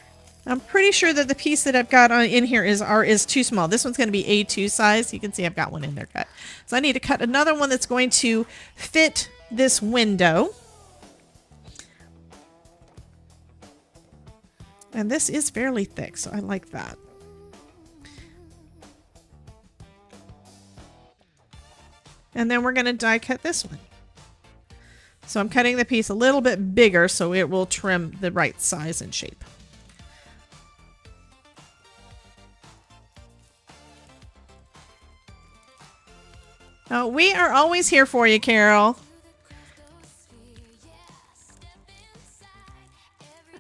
I'm pretty sure that the piece that I've got in here is too small. This one's going to be A2 size. You can see I've got one in there cut. So I need to cut another one that's going to fit this window. And this is fairly thick, so I like that. And then we're going to die cut this one. So I'm cutting the piece a little bit bigger so it will trim the right size and shape. Oh, we are always here for you, Carol.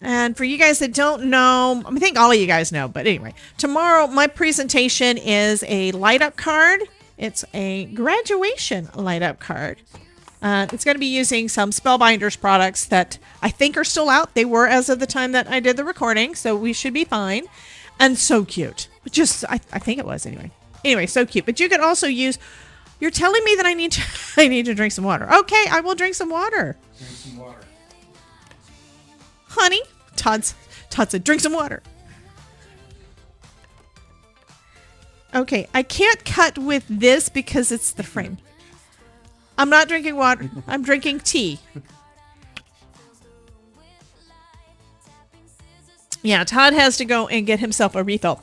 And for you guys that don't know, I think all of you guys know, but anyway, tomorrow my presentation is a light up card. It's a graduation light up card. It's going to be using some Spellbinders products that I think are still out. They were as of the time that I did the recording, so we should be fine. And so cute. I think it was anyway. Anyway, so cute. But you can also use You're telling me that I need to I need to drink some water. Okay, I will drink some water. Drink some water. Honey, Todd said, drink some water. Okay, I can't cut with this because it's the frame. I'm not drinking water. I'm drinking tea. Yeah, Todd has to go and get himself a refill.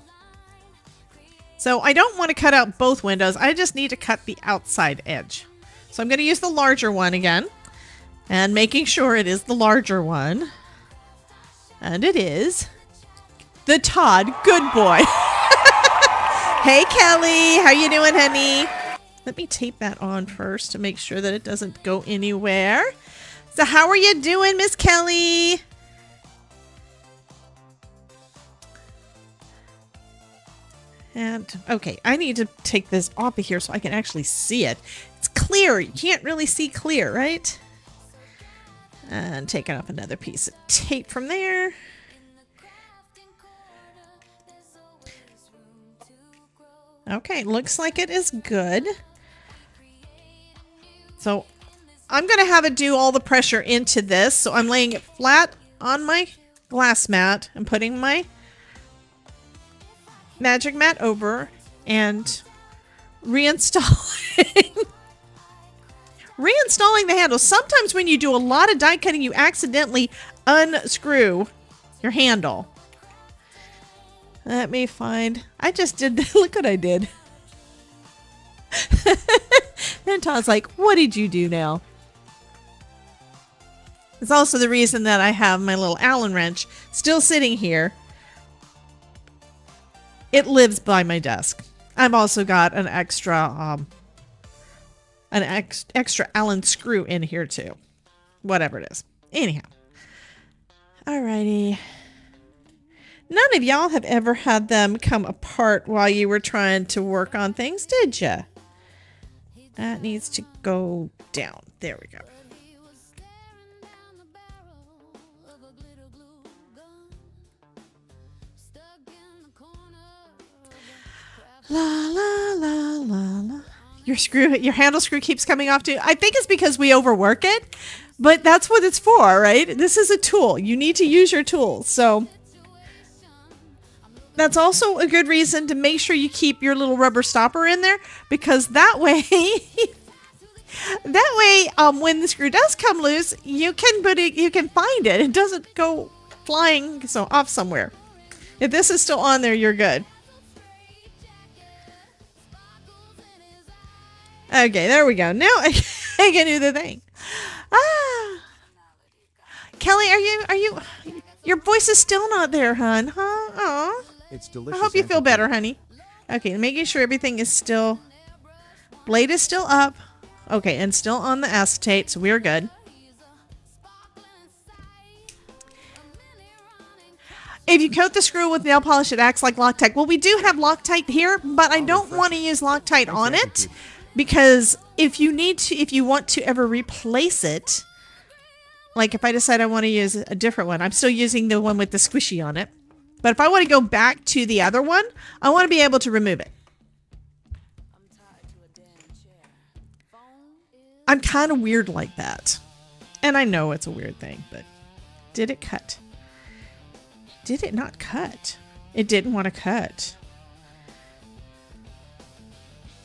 So I don't want to cut out both windows. I just need to cut the outside edge. So I'm going to use the larger one again. And making sure it is the larger one. And it is the Todd Good Boy. Hey, Kelly. How you doing, honey? Let me tape that on first to make sure that it doesn't go anywhere. So how are you doing, Miss Kelly? And, okay, I need to take this off of here so I can actually see it. It's clear. You can't really see clear, right? And taking off another piece of tape from there. Okay, looks like it is good. So I'm going to have it do all the pressure into this. So I'm laying it flat on my glass mat and putting my magic mat over and reinstalling the handle. Sometimes when you do a lot of die cutting, you accidentally unscrew your handle. Let me find. I just did. Look what I did. And Todd's like, what did you do now? It's also the reason that I have my little Allen wrench still sitting here. It lives by my desk. I've also got an extra extra Allen screw in here too. Whatever it is. Anyhow. Alrighty. None of y'all have ever had them come apart while you were trying to work on things, did ya? That needs to go down. There we go. La la la la la. Your handle screw keeps coming off too. I think it's because we overwork it, but that's what it's for, right? This is a tool. You need to use your tools. So that's also a good reason to make sure you keep your little rubber stopper in there, because that way, when the screw does come loose, you can put it, you can find it. It doesn't go flying off somewhere. If this is still on there, you're good. Okay, there we go. Now I can do the thing. Ah, Kelly, are you? Your voice is still not there, hon. Huh? Aw. It's delicious. I hope you feel antidote. better, honey. Okay, making sure everything is still. Blade is still up. Okay, and still on the acetate, so we're good. If you coat the screw with nail polish, it acts like Loctite. Well, we do have Loctite here, but I don't want to use Loctite on it. Because if you want to ever replace it, like if I decide I want to use a different one, I'm still using the one with the squishy on it. But if I want to go back to the other one, I want to be able to remove it. I'm kind of weird like that. And I know it's a weird thing, but did it cut? Did it not cut? It didn't want to cut.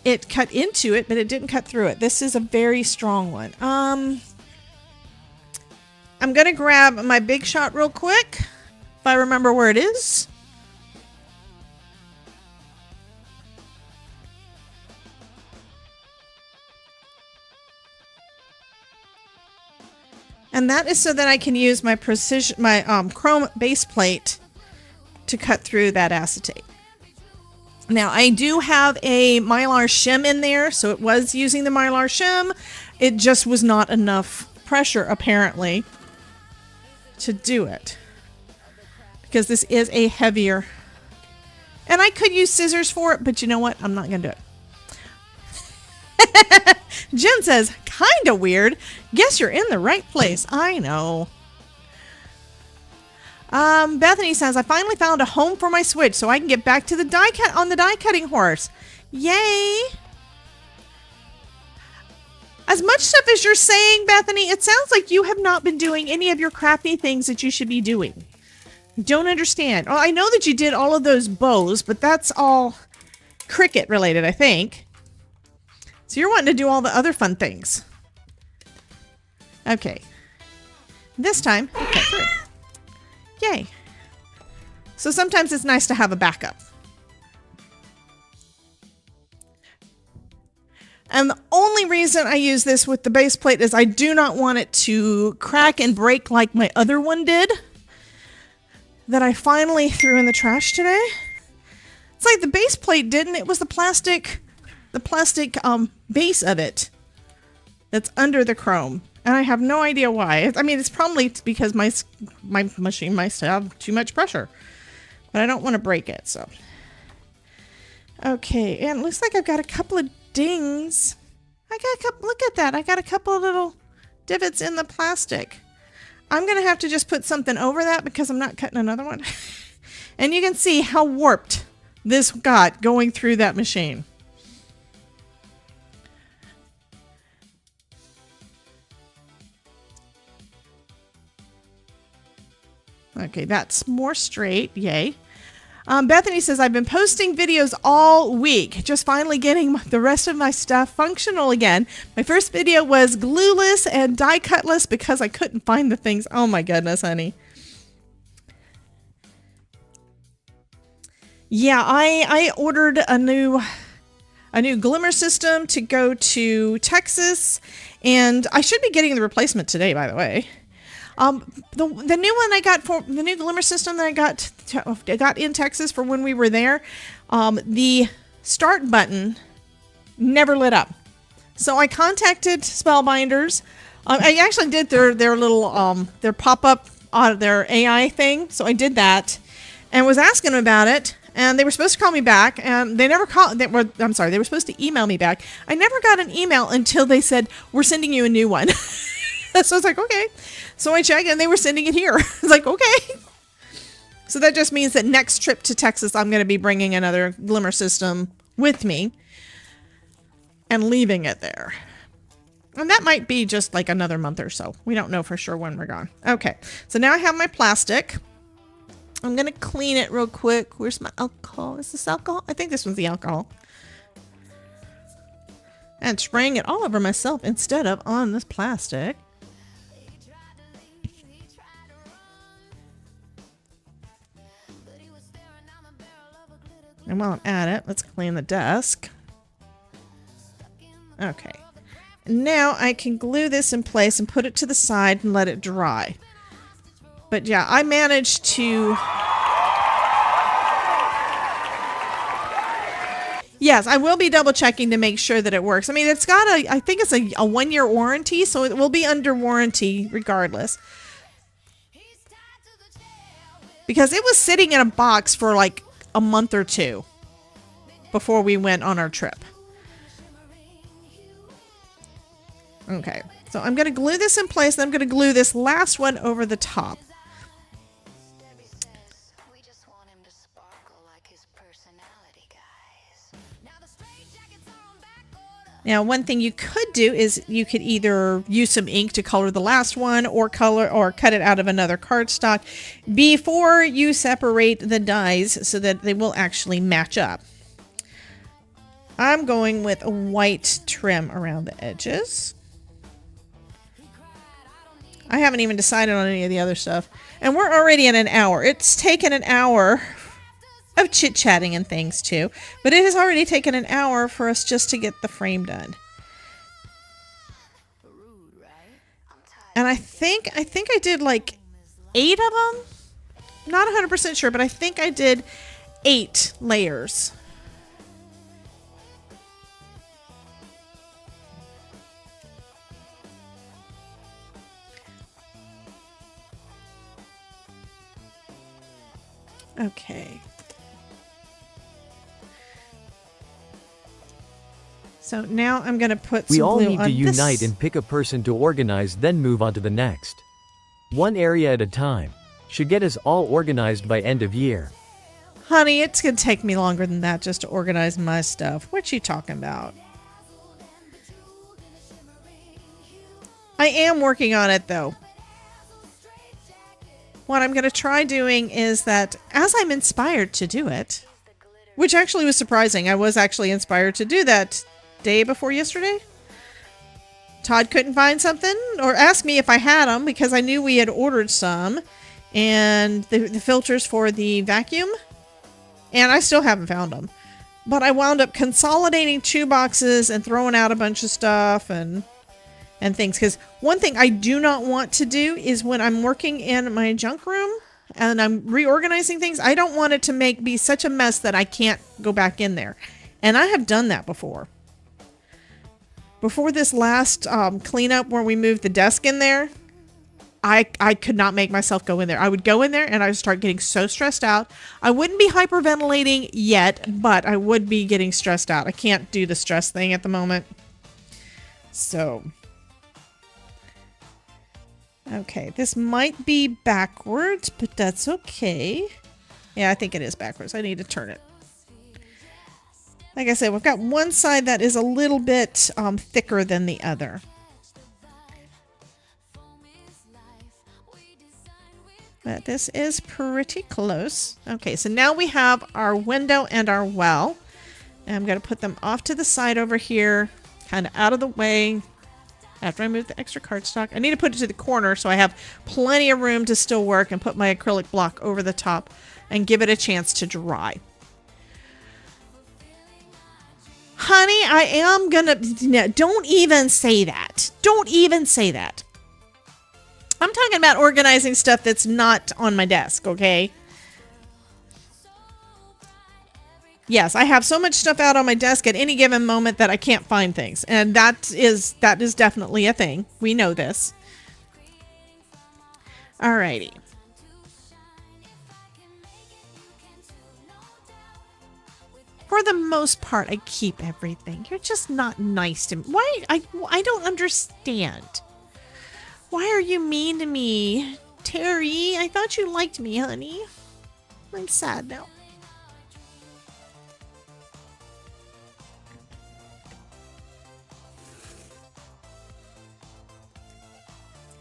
It cut into it, but it didn't cut through it. This is a very strong one. I'm going to grab my Big Shot real quick, if I remember where it is. And that is so that I can use my chrome base plate to cut through that acetate. Now, I do have a Mylar shim in there, so it was using the Mylar shim. It just was not enough pressure, apparently, to do it. Because this is a heavier... And I could use scissors for it, but you know what? I'm not going to do it. Jen says, kind of weird. Guess you're in the right place. I know. Bethany says, I finally found a home for my Switch so I can get back to the die cutting horse. Yay! As much stuff as you're saying, Bethany, it sounds like you have not been doing any of your crafty things that you should be doing. Don't understand. Oh, I know that you did all of those bows, but that's all cricket related, I think. So you're wanting to do all the other fun things. Okay. This time, okay, through. Yay. So sometimes it's nice to have a backup. And the only reason I use this with the base plate is I do not want it to crack and break like my other one did that I finally threw in the trash today. It's like the base plate didn't. It was the plastic base of it that's under the chrome. And I have no idea why. I mean, it's probably because my machine might have too much pressure. But I don't want to break it, so. Okay, and it looks like I've got a couple of dings. I got a couple, look at that. I got a couple of little divots in the plastic. I'm going to have to just put something over that because I'm not cutting another one. And you can see how warped this got going through that machine. Okay, that's more straight. Yay. Bethany says, I've been posting videos all week, just finally getting the rest of my stuff functional again. My first video was glueless and die cutless because I couldn't find the things. Oh my goodness, honey. Yeah, I ordered a new glimmer system to go to Texas, and I should be getting the replacement today, by the way. The new one I got for the new glimmer system that I got in Texas for when we were there, the start button never lit up. So I contacted Spellbinders. I actually did their little their pop-up their AI thing. So I did that and was asking them about it. And they were supposed to call me back, and they never called. They were supposed to email me back. I never got an email until they said, we're sending you a new one. So I was like, okay. So I checked, and they were sending it here. I was like, okay. So that just means that next trip to Texas, I'm going to be bringing another glimmer system with me and leaving it there. And that might be just like another month or so. We don't know for sure when we're gone. Okay. So now I have my plastic. I'm going to clean it real quick. Where's my alcohol? Is this alcohol? I think this one's the alcohol. And spraying it all over myself instead of on this plastic. And while I'm at it, let's clean the desk. Okay. Now I can glue this in place and put it to the side and let it dry. But yeah, I managed to... Yes, I will be double checking to make sure that it works. I mean, it's got I think it's a 1-year warranty, so it will be under warranty regardless. Because it was sitting in a box for like a month or two before we went on our trip. Okay, so I'm going to glue this in place, and I'm going to glue this last one over the top. Now, one thing you could do is you could either use some ink to color the last one or cut it out of another cardstock before you separate the dies so that they will actually match up. I'm going with a white trim around the edges. I haven't even decided on any of the other stuff. And we're already in an hour. It's taken an hour of chit-chatting and things too, but it has already taken an hour for us just to get the frame done. And I think I did like 8 of them. Not 100% sure, but I think I did 8 layers. Okay. So now I'm going to put some glue on this. We all need to unite and pick a person to organize, then move on to the next. One area at a time. Should get us all organized by end of year. Honey, it's going to take me longer than that just to organize my stuff. What you talking about? I am working on it though. What I'm going to try doing is that as I'm inspired to do it, which actually was surprising. I was actually inspired to do that day before yesterday. Todd couldn't find something or asked me if I had them because I knew we had ordered some and the filters for the vacuum, and I still haven't found them. But I wound up consolidating 2 boxes and throwing out a bunch of stuff and things. Because one thing I do not want to do is when I'm working in my junk room and I'm reorganizing things, I don't want it to be such a mess that I can't go back in there. And I have done that before. Before this last cleanup where we moved the desk in there, I could not make myself go in there. I would go in there and I would start getting so stressed out. I wouldn't be hyperventilating yet, but I would be getting stressed out. I can't do the stress thing at the moment. So, okay, this might be backwards, but that's okay. Yeah, I think it is backwards. I need to turn it. Like I said, we've got one side that is a little bit thicker than the other. But this is pretty close. Okay, so now we have our window and our well. And I'm going to put them off to the side over here, kind of out of the way. After I move the extra cardstock, I need to put it to the corner so I have plenty of room to still work and put my acrylic block over the top and give it a chance to dry. Honey, I am gonna... No, don't even say that. Don't even say that. I'm talking about organizing stuff that's not on my desk, okay? Yes, I have so much stuff out on my desk at any given moment that I can't find things. And that is definitely a thing. We know this. Alrighty. For the most part, I keep everything. You're just not nice to me. Why? I don't understand. Why are you mean to me? Terry, I thought you liked me, honey. I'm sad now.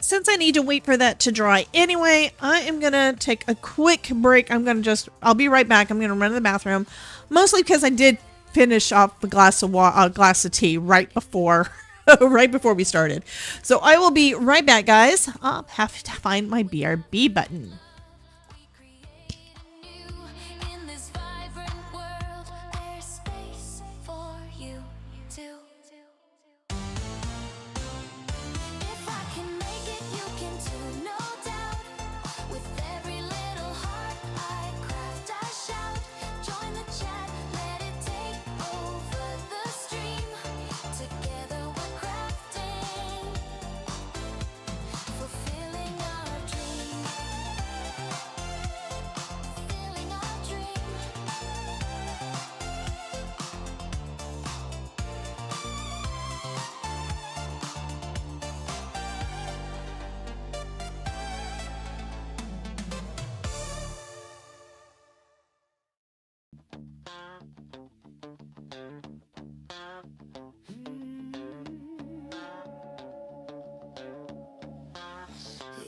Since I need to wait for that to dry anyway, I am going to take a quick break. I'll be right back. I'm going to run to the bathroom. Mostly because I did finish off a glass of tea right before we started. So I will be right back, guys. I'll have to find my BRB button. In this vibrant world, there's space for you too. If I can make it, you can too, no doubt. With every little heart I craft, I shout. Join the chat, let it take over the stream. Together we're crafting, fulfilling our dream. Fulfilling our dream.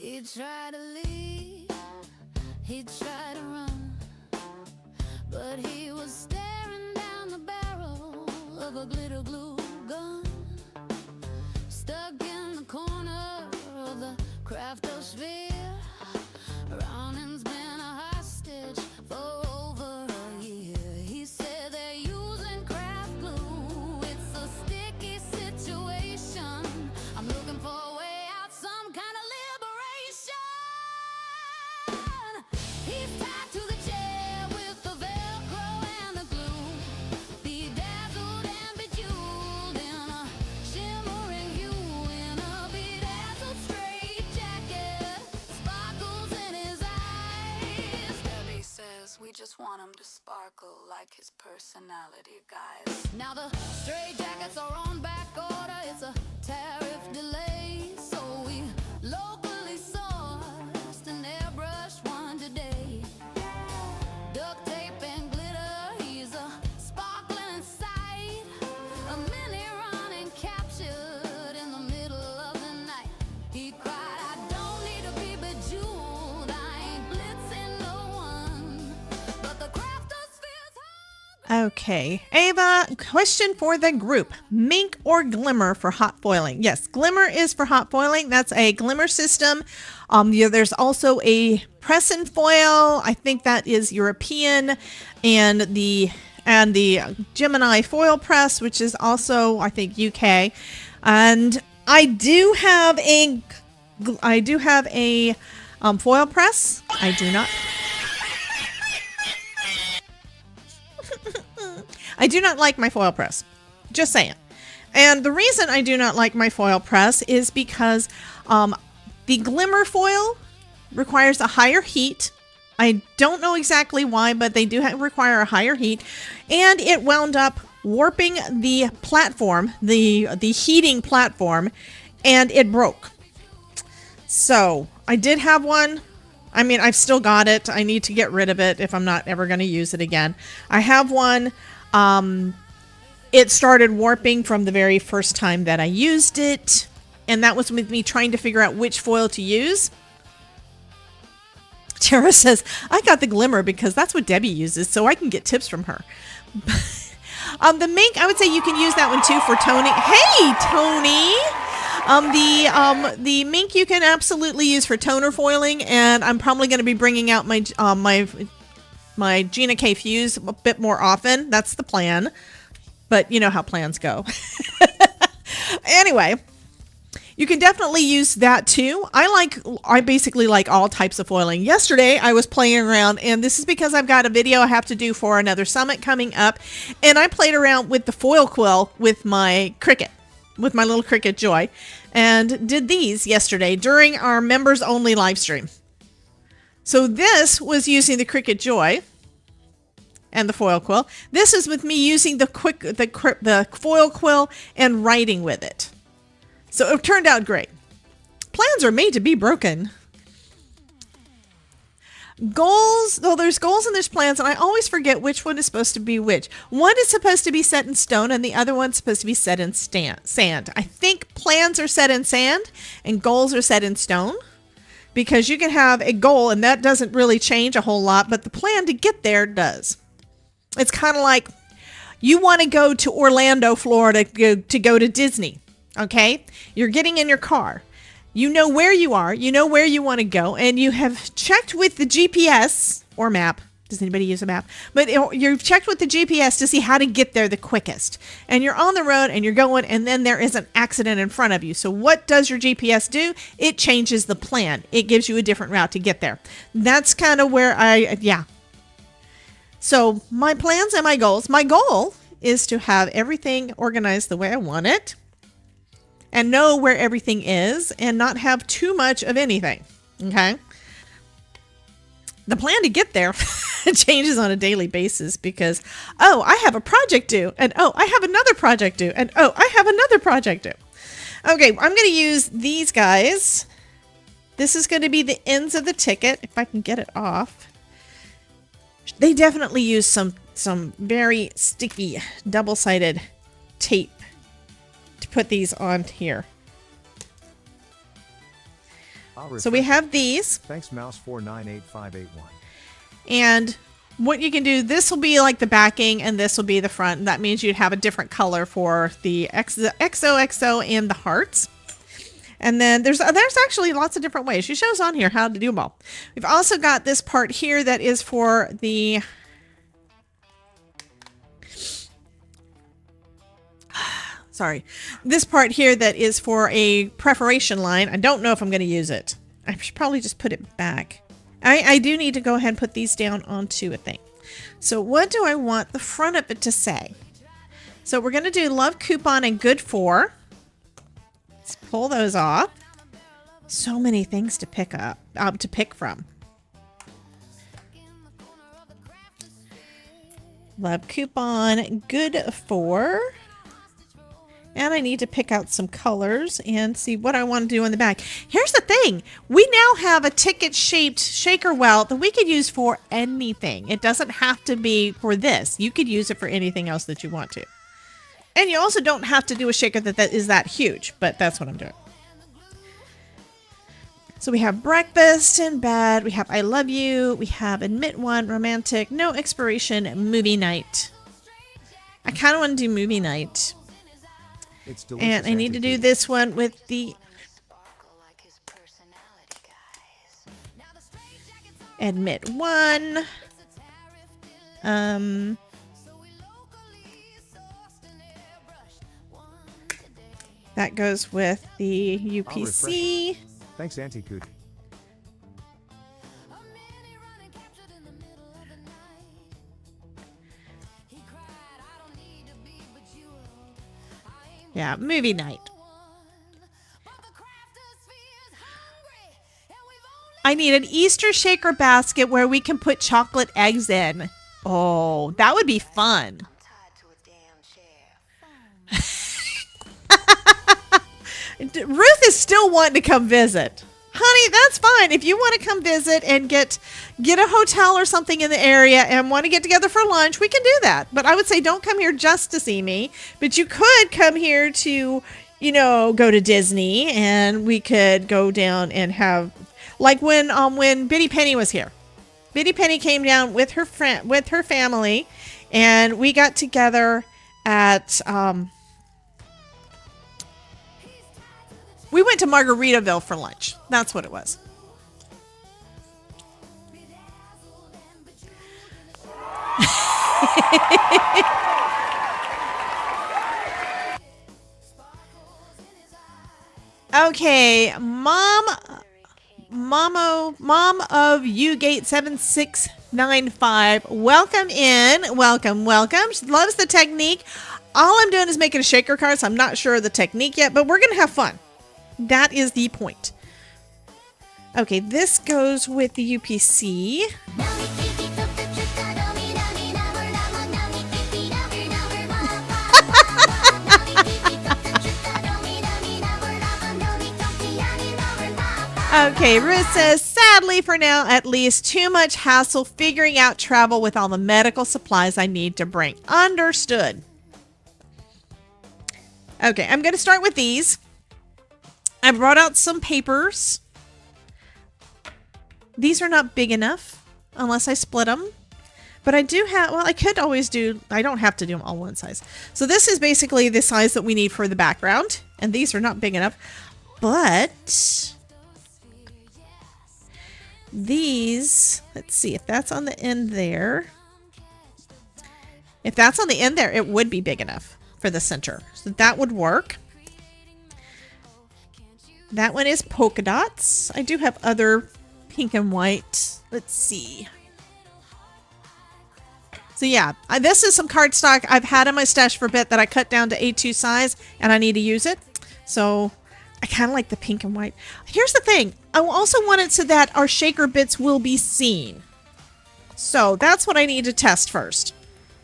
He tried to leave, he tried to run, but he was staring down the barrel of a glitter glue gun. Stuck in the corner of the crafter sphere. Rounding's been a hostage for over a year. He said they're using craft glue. It's a sticky situation. I'm looking for a way out, some kind of liberation. He's tied to the chair with the Velcro and the glue. Bedazzled and bejeweled in a shimmering hue, in a bedazzled straight jacket, sparkles in his eyes. Debbie says we just want him to sparkle like his personality, guys. Now the straight jackets are on back order. It's a tariff delay, so we locally sourced an airbrushed one today. Duct tape and glitter, he's a sparkling sight. A mini running captured in the middle of the night. Okay, Ava, question for the group. Mink or glimmer for hot foiling? Yes, glimmer is for hot foiling. That's a glimmer system. There's also a press and foil. I think that is European, and the Gemini foil press, which is also, I think, UK. And I do have a foil press. I do not. I do not like my foil press. Just saying. And the reason I do not like my foil press is because the glimmer foil requires a higher heat. I don't know exactly why, but they do require a higher heat. And it wound up warping the platform, the heating platform, and it broke. So I did have one. I mean, I've still got it. I need to get rid of it if I'm not ever going to use it again. I have one. It started warping from the very first time that I used it. And that was with me trying to figure out which foil to use. Tara says, I got the glimmer because that's what Debbie uses, so I can get tips from her. The mink, I would say you can use that one too for toning. Hey, Tony! The mink you can absolutely use for toner foiling, and I'm probably going to be bringing out my my Gina K Fuse a bit more often. That's the plan, but you know how plans go. Anyway, you can definitely use that too. I basically like all types of foiling. Yesterday I was playing around, and this is because I've got a video I have to do for another summit coming up, and I played around with the foil quill with my Cricut, with my little Cricut Joy, and did these yesterday during our members only live stream. So this was using the Cricut Joy and the foil quill. This is with me using the foil quill and writing with it. So it turned out great. Plans are made to be broken. Goals, though there's goals and there's plans, and I always forget which one is supposed to be which. One is supposed to be set in stone, and the other one's supposed to be set in sand. I think plans are set in sand, and goals are set in stone. Because you can have a goal and that doesn't really change a whole lot, but the plan to get there does. It's kind of like you want to go to Orlando, Florida to go to Disney. Okay? You're getting in your car. You know where you are. You know where you want to go. And you have checked with the GPS or map. Does anybody use a map? But you've checked with the GPS to see how to get there the quickest. And you're on the road and you're going, and then there is an accident in front of you. So what does your GPS do? It changes the plan. It gives you a different route to get there. That's kind of where So my plans and my goals. My goal is to have everything organized the way I want it and know where everything is and not have too much of anything. Okay? The plan to get there changes on a daily basis because, oh, I have a project due, and oh, I have another project due, and oh, I have another project due. Okay, I'm going to use these guys. This is going to be the ends of the ticket, if I can get it off. They definitely use some very sticky double-sided tape to put these on here. So we have these. Thanks, Mouse 498581. And what you can do, this will be like the backing and this will be the front. And that means you'd have a different color for the XOXO and the hearts. And then there's actually lots of different ways. She shows on here how to do them all. We've also got this part here that is for the... Sorry. This part here that is for a perforation line. I don't know if I'm going to use it. I should probably just put it back. I do need to go ahead and put these down onto a thing. So what do I want the front of it to say? So we're going to do love coupon and good for. Let's pull those off. So many things to pick from. Love coupon, good for. And I need to pick out some colors and see what I want to do on the back. Here's the thing. We now have a ticket-shaped shaker well that we could use for anything. It doesn't have to be for this. You could use it for anything else that you want to. And you also don't have to do a shaker that is that huge, but that's what I'm doing. So we have breakfast and bed. We have I love you. We have admit one, romantic, no expiration, movie night. I kind of want to do movie night. It's delicious. And I need to do Auntie this one with the admit one. That goes with the UPC. Thanks, Auntie Cootie. Yeah, movie night. I need an Easter shaker basket where we can put chocolate eggs in. Oh, that would be fun. Ruth is still wanting to come visit. Honey, that's fine. If you want to come visit and get a hotel or something in the area and want to get together for lunch, we can do that. But I would say don't come here just to see me. But you could come here to, go to Disney, and we could go down and have, like when Biddy Penny was here. Biddy Penny came down with her family, and we got together at we went to Margaritaville for lunch. That's what it was. Okay, mom of Ugate 7695. Welcome in. Welcome. She loves the technique. All I'm doing is making a shaker card, so I'm not sure of the technique yet, but we're going to have fun. That is the point. Okay, this goes with the UPC. Okay, Ruth says, sadly for now, at least, too much hassle figuring out travel with all the medical supplies I need to bring. Understood. Okay, I'm going to start with these. I brought out some papers. These are not big enough unless I split them. But I do have, well, I could always do, I don't have to do them all one size. So this is basically the size that we need for the background. And these are not big enough. But these, let's see if that's on the end there. If that's on the end there, it would be big enough for the center. So that would work. That one is polka dots. I do have other pink and white. Let's see. So yeah, this is some cardstock I've had in my stash for a bit that I cut down to A2 size, and I need to use it. So I kind of like the pink and white. Here's the thing. I also want it so that our shaker bits will be seen. So that's what I need to test first.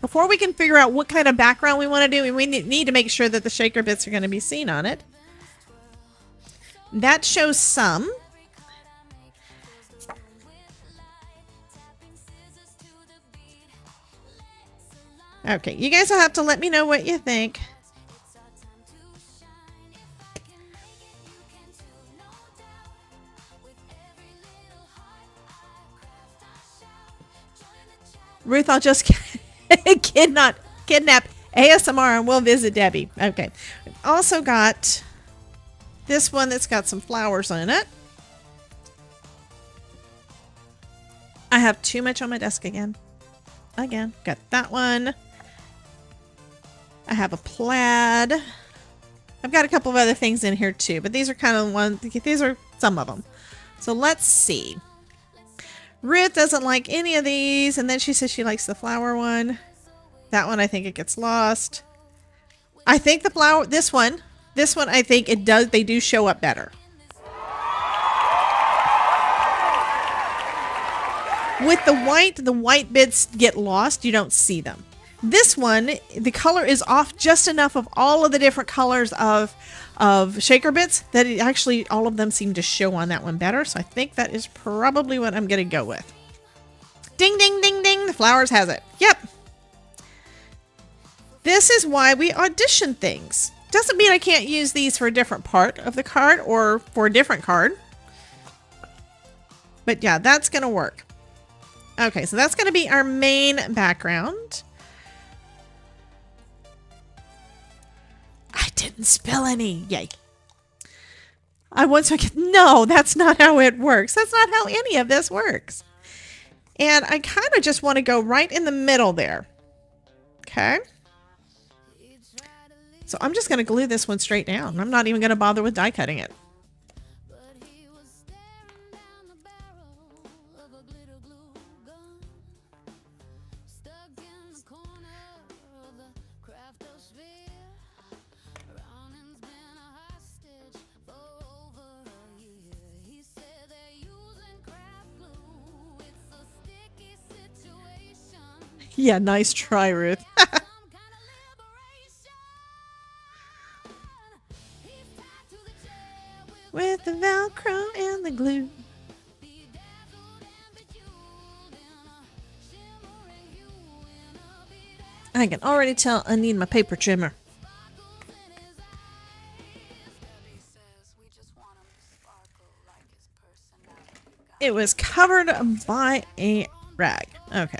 Before we can figure out what kind of background we want to do, we need to make sure that the shaker bits are going to be seen on it. That shows some. Okay, you guys will have to let me know what you think. Ruth, I'll just kidnap ASMR and we'll visit Debbie. Okay. We've also got this one that's got some flowers on it. I have too much on my desk again. Got that one. I have a plaid. I've got a couple of other things in here too, but these are kind of one. These are some of them. So let's see. Ruth doesn't like any of these, and then she says she likes the flower one. That one, I think it gets lost. I think the flower, this one, I think it does. They do show up better. With the white bits get lost. You don't see them. This one, the color is off just enough of all of the different colors of shaker bits that it actually, all of them seem to show on that one better. So I think that is probably what I'm going to go with. Ding, ding, ding, ding. The flowers has it. Yep. This is why we audition things. Doesn't mean I can't use these for a different part of the card or for a different card. But yeah, that's going to work. Okay, so that's going to be our main background. didn't spill any. Yay. No, that's not how it works. That's not how any of this works. And I kind of just want to go right in the middle there. Okay. So I'm just going to glue this one straight down. I'm not even going to bother with die cutting it. Yeah, nice try, Ruth. With the Velcro and the glue. I can already tell I need my paper trimmer. It was covered by a rag. Okay.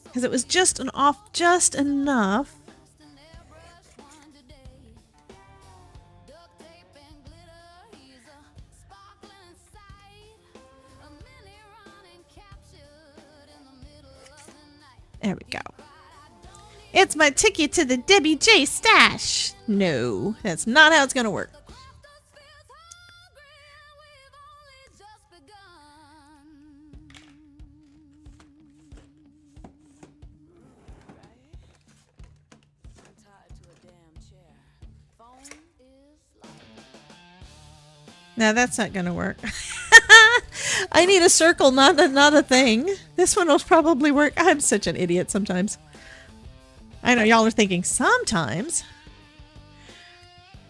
Because it was just enough. There we go. It's my ticket to the Debbie J stash. No, that's not how it's going to work. No, that's not going to work. I need a circle, not a thing. This one will probably work. I'm such an idiot sometimes. I know y'all are thinking, sometimes.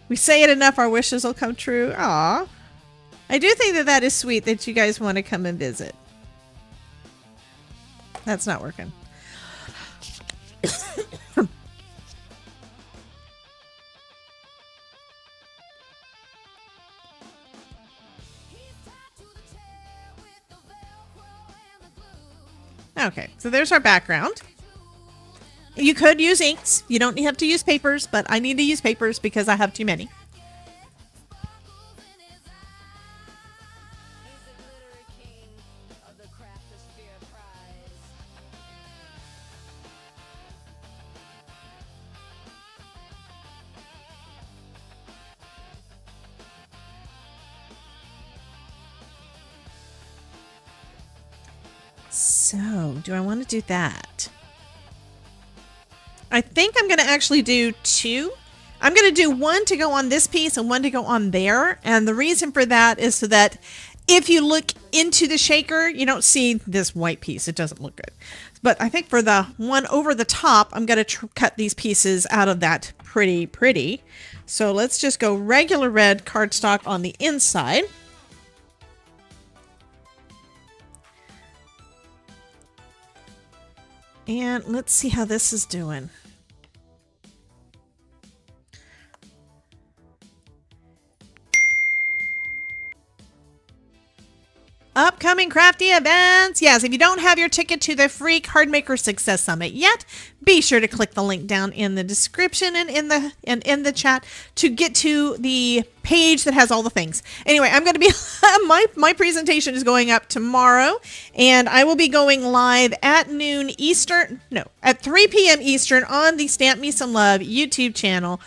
We say it enough, our wishes will come true. Aw. I do think that is sweet that you guys want to come and visit. That's not working. Okay, so there's our background. You could use inks. You don't have to use papers, but I need to use papers because I have too many. So, do I want to do that? I think I'm going to actually do two. I'm going to do one to go on this piece and one to go on there. And the reason for that is so that if you look into the shaker, you don't see this white piece. It doesn't look good. But I think for the one over the top, I'm going to cut these pieces out of that pretty. So let's just go regular red cardstock on the inside. And let's see how this is doing. Upcoming crafty events. Yes, if you don't have your ticket to the free Cardmaker Success Summit yet, be sure to click the link down in the description and in the chat to get to the page that has all the things. Anyway, I'm going to be my presentation is going up tomorrow, and I will be going live at noon Eastern. No, at 3 p.m. Eastern on the Stamp Me Some Love YouTube channel.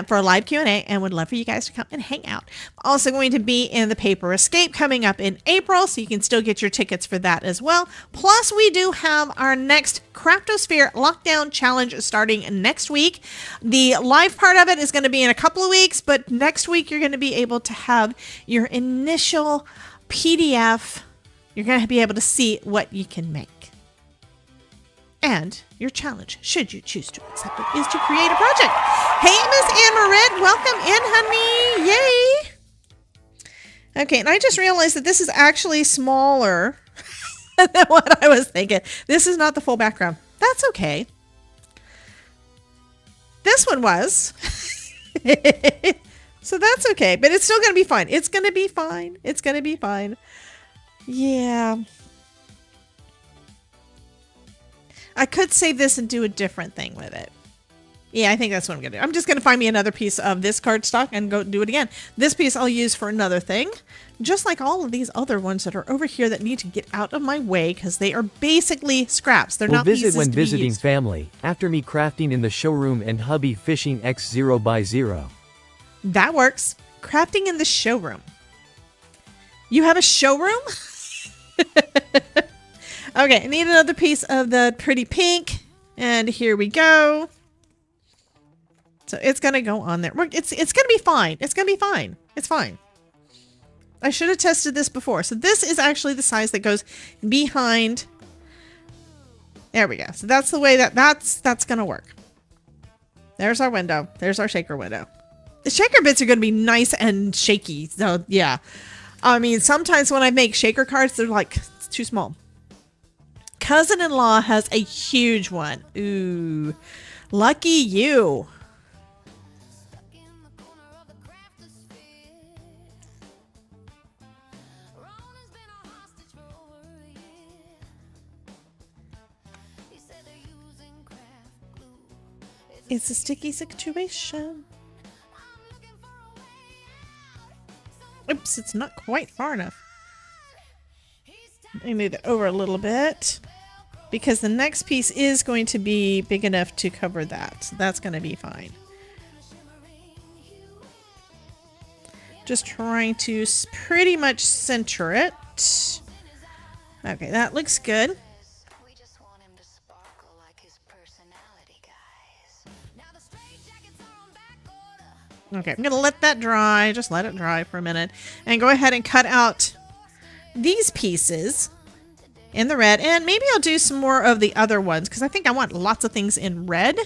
For a live Q&A, and would love for you guys to come and hang out. I'm also going to be in the Paper Escape coming up in April, so you can still get your tickets for that as well. Plus, we do have our next Craftosphere Lockdown Challenge starting next week. The live part of it is going to be in a couple of weeks, but next week you're going to be able to have your initial PDF. You're going to be able to see what you can make. And your challenge, should you choose to accept it, is to create a project. Hey, Miss Anne Marit, welcome in, honey. Yay. Okay, and I just realized that this is actually smaller than what I was thinking. This is not the full background. That's okay. This one was. So that's okay, but it's still going to be fine. It's going to be fine. It's going to be fine. Yeah. I could save this and do a different thing with it. Yeah, I think that's what I'm going to do. I'm just going to find me another piece of this cardstock and go do it again. This piece I'll use for another thing, just like all of these other ones that are over here that need to get out of my way because they are basically scraps. They're We'll not visit pieces when to be visiting used. family, after me crafting in the showroom and hubby fishing X0x0. That works. Crafting in the showroom. You have a showroom? Okay, I need another piece of the pretty pink. And here we go. So it's going to go on there. It's going to be fine. It's going to be fine. It's fine. I should have tested this before. So this is actually the size that goes behind. There we go. So that's the way that's going to work. There's our window. There's our shaker window. The shaker bits are going to be nice and shaky. So yeah. I mean, sometimes when I make shaker cards, they're like, it's too small. Cousin-in-law has a huge one. Ooh, lucky you. It's a sticky situation. Oops, it's not quite far enough. Let me move it over a little bit because the next piece is going to be big enough to cover that. So that's going to be fine. Just trying to pretty much center it. Okay, that looks good. We just want him to sparkle like his personality, guys. Now the straight jackets are on back order. Okay, I'm going to let that dry. Just let it dry for a minute. And go ahead and cut out these pieces in the red. And maybe I'll do some more of the other ones because I think I want lots of things in red.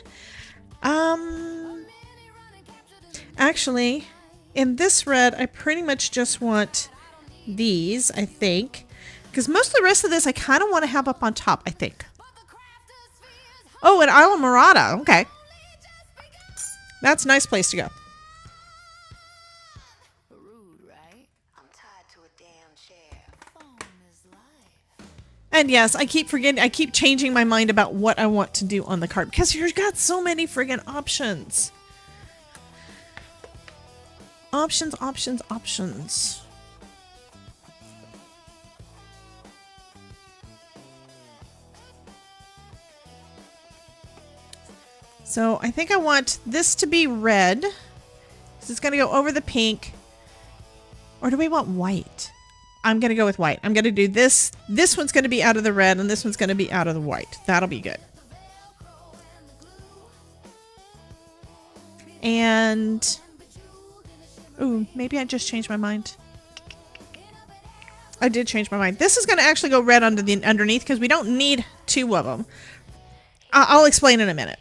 Actually, in this red, I pretty much just want these, I think. Because most of the rest of this I kind of want to have up on top, I think. Oh, an Isla Morada. Okay. That's a nice place to go. And yes, I keep forgetting, I keep changing my mind about what I want to do on the card because you've got so many friggin' options. Options, options, options. So I think I want this to be red. This is going to go over the pink. Or do we want white? I'm going to go with white. I'm going to do this. This one's going to be out of the red and this one's going to be out of the white. That'll be good. And, ooh, maybe I just changed my mind. I did change my mind. This is going to actually go red under the underneath because we don't need two of them. I'll explain in a minute.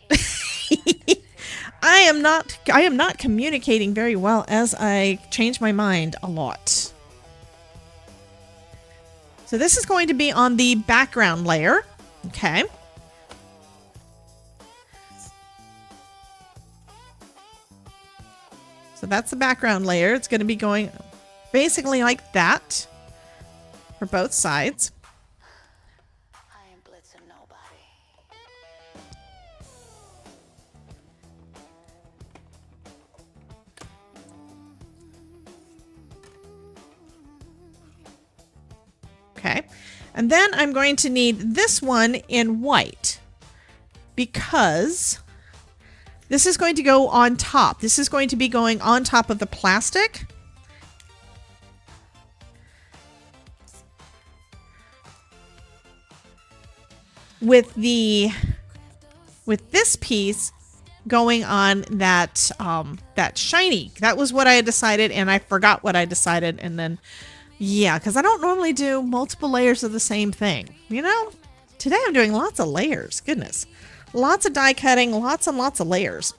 I am not communicating very well as I change my mind a lot. So this is going to be on the background layer. Okay. So that's the background layer. It's going to be going basically like that for both sides. I ain't blitzing nobody. Okay. And then I'm going to need this one in white because this is going to go on top. This is going to be going on top of the plastic. With this piece going on that that shiny. That was what I had decided and I forgot what I decided and then yeah, because I don't normally do multiple layers of the same thing. You know, today I'm doing lots of layers. Goodness. Lots of die cutting, lots and lots of layers.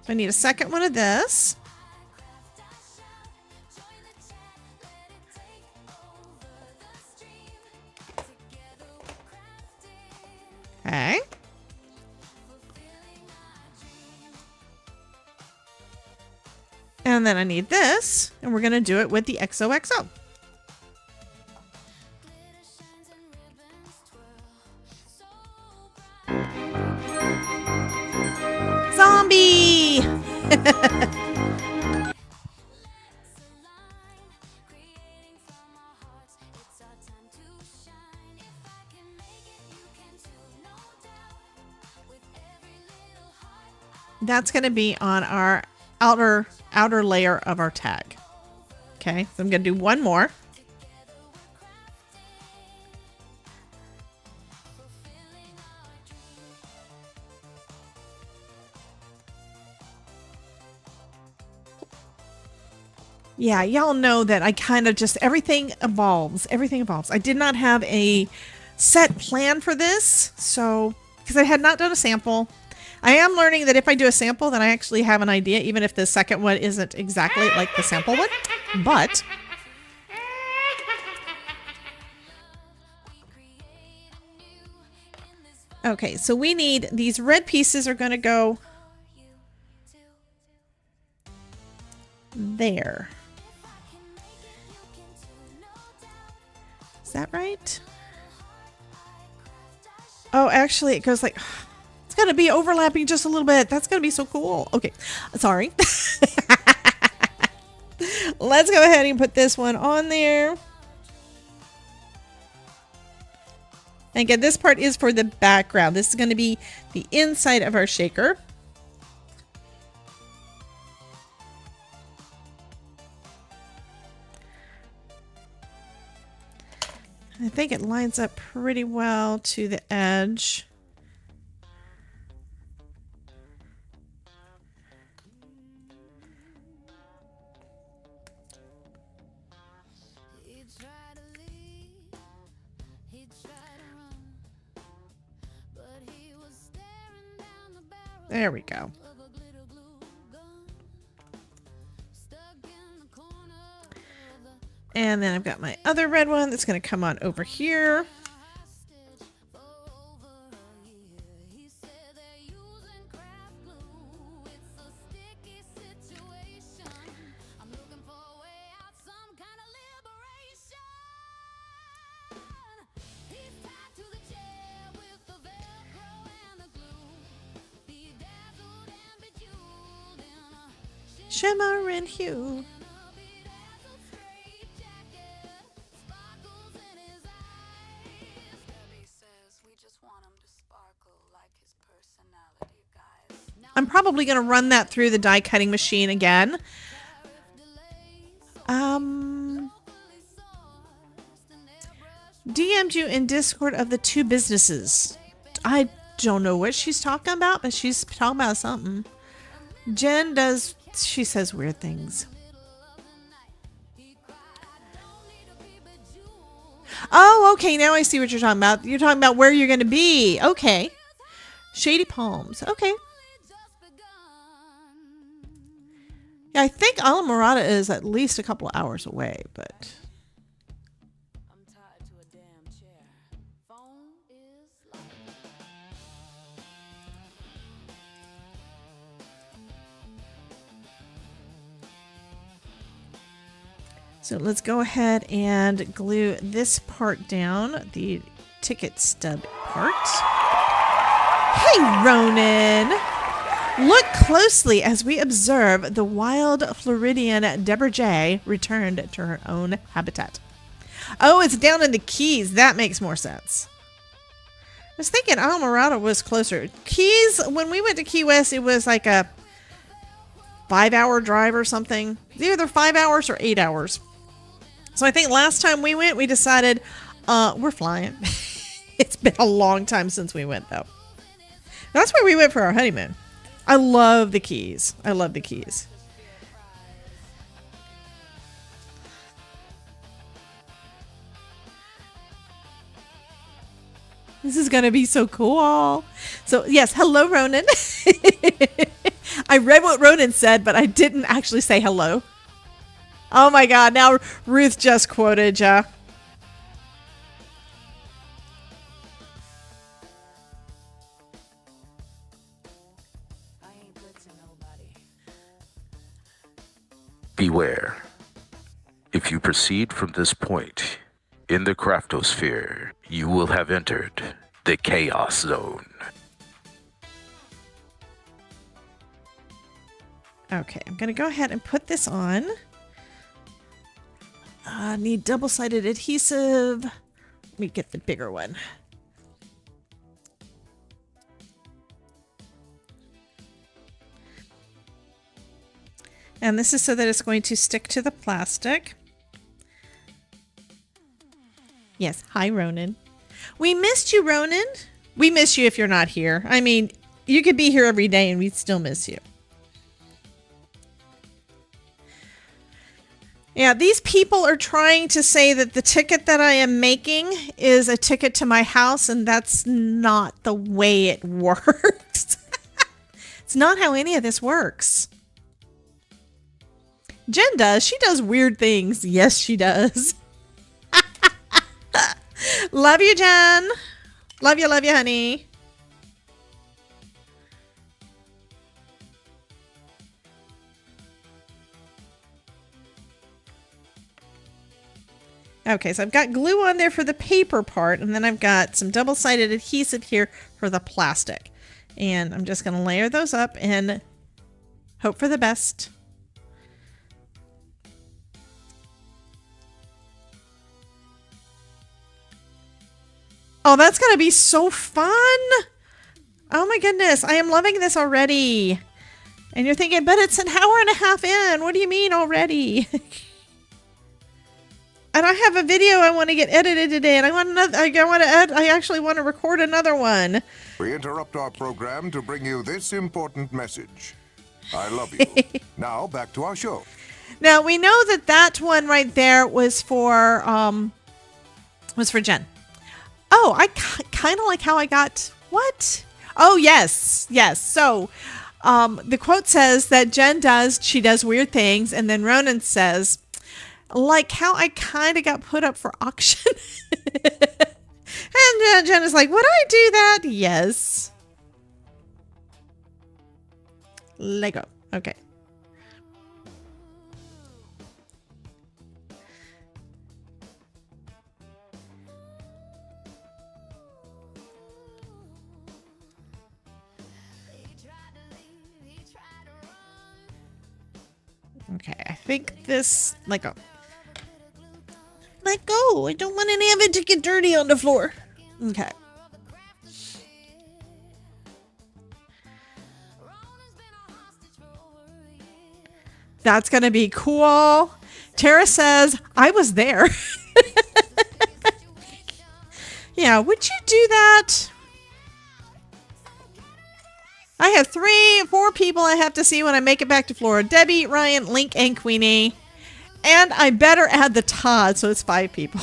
So I need a second one of this. Okay. And then I need this, and we're going to do it with the XOXO. That's going to be on our outer layer of our tag. Okay, so I'm going to do one more. Yeah, y'all know that I kind of just, everything evolves. Everything evolves. I did not have a set plan for this, so, because I had not done a sample. I am learning that if I do a sample, then I actually have an idea, even if the second one isn't exactly like the sample one. But okay, so we need, these red pieces are going to go there. Is that right? Oh, actually, it goes like, it's going to be overlapping just a little bit. That's going to be so cool. Okay, sorry. Let's go ahead and put this one on there. And again, this part is for the background. This is going to be the inside of our shaker. I think it lines up pretty well to the edge. There we go. And then I've got my other red one that's going to come on over here. Shimmer and hue. I'm probably going to run that through the die cutting machine again. DM'd you in Discord of the two businesses. I don't know what she's talking about, but she's talking about something. Jen does, she says weird things. Oh, okay, now I see what you're talking about. You're talking about where you're going to be. Okay. Shady Palms. Okay. Yeah, I think Alamorada is at least a couple of hours away, but... So let's go ahead and glue this part down, the ticket stub part. Hey, Ronan! Look closely as we observe the wild Floridian Deborah J returned to her own habitat. Oh, it's down in the Keys. That makes more sense. I was thinking Alamorada was closer. Keys, when we went to Key West, it was like a 5-hour drive or something. Either 5 hours or 8 hours. So I think last time we went, we decided we're flying. It's been a long time since we went, though. That's where we went for our honeymoon. I love the Keys. I love the Keys. This is going to be so cool. So, yes, hello, Ronan. I read what Ronan said, but I didn't actually say hello. Oh, my God. Now Ruth just quoted ya. Beware. If you proceed from this point in the craftosphere, you will have entered the chaos zone. Okay, I'm going to go ahead and put this on. Need double-sided adhesive. Let me get the bigger one. And this is so that it's going to stick to the plastic. Yes, hi Ronan. We missed you, Ronan. We miss you if you're not here. I mean, you could be here every day and we'd still miss you. Yeah, these people are trying to say that the ticket that I am making is a ticket to my house, and that's not the way it works. It's not how any of this works. Jen does. She does weird things. Yes, she does. Love you, Jen. Love you, honey. Okay, so I've got glue on there for the paper part, and then I've got some double-sided adhesive here for the plastic. And I'm just going to layer those up and hope for the best. Oh, that's going to be so fun. Oh my goodness, I am loving this already. And you're thinking, but it's an hour and a half in. What do you mean already? And I have a video I want to get edited today, and I want another. I actually want to record another one. We interrupt our program to bring you this important message. I love you. Now back to our show. Now we know that that one right there was for Jen. Oh, I kind of like how I got what? Oh yes. So the quote says that Jen she does weird things, and then Ronan says, like how I kind of got put up for auction. And Jen is like, would I do that? Yes. Lego. Okay. Okay, I think this, let go. Let go. I don't want any of it to get dirty on the floor. Okay. That's going to be cool. Tara says, I was there. Yeah, would you do that? I have 4 people I have to see when I make it back to Florida. Debbie, Ryan, Link, and Queenie. And I better add the Todd, so it's 5 people.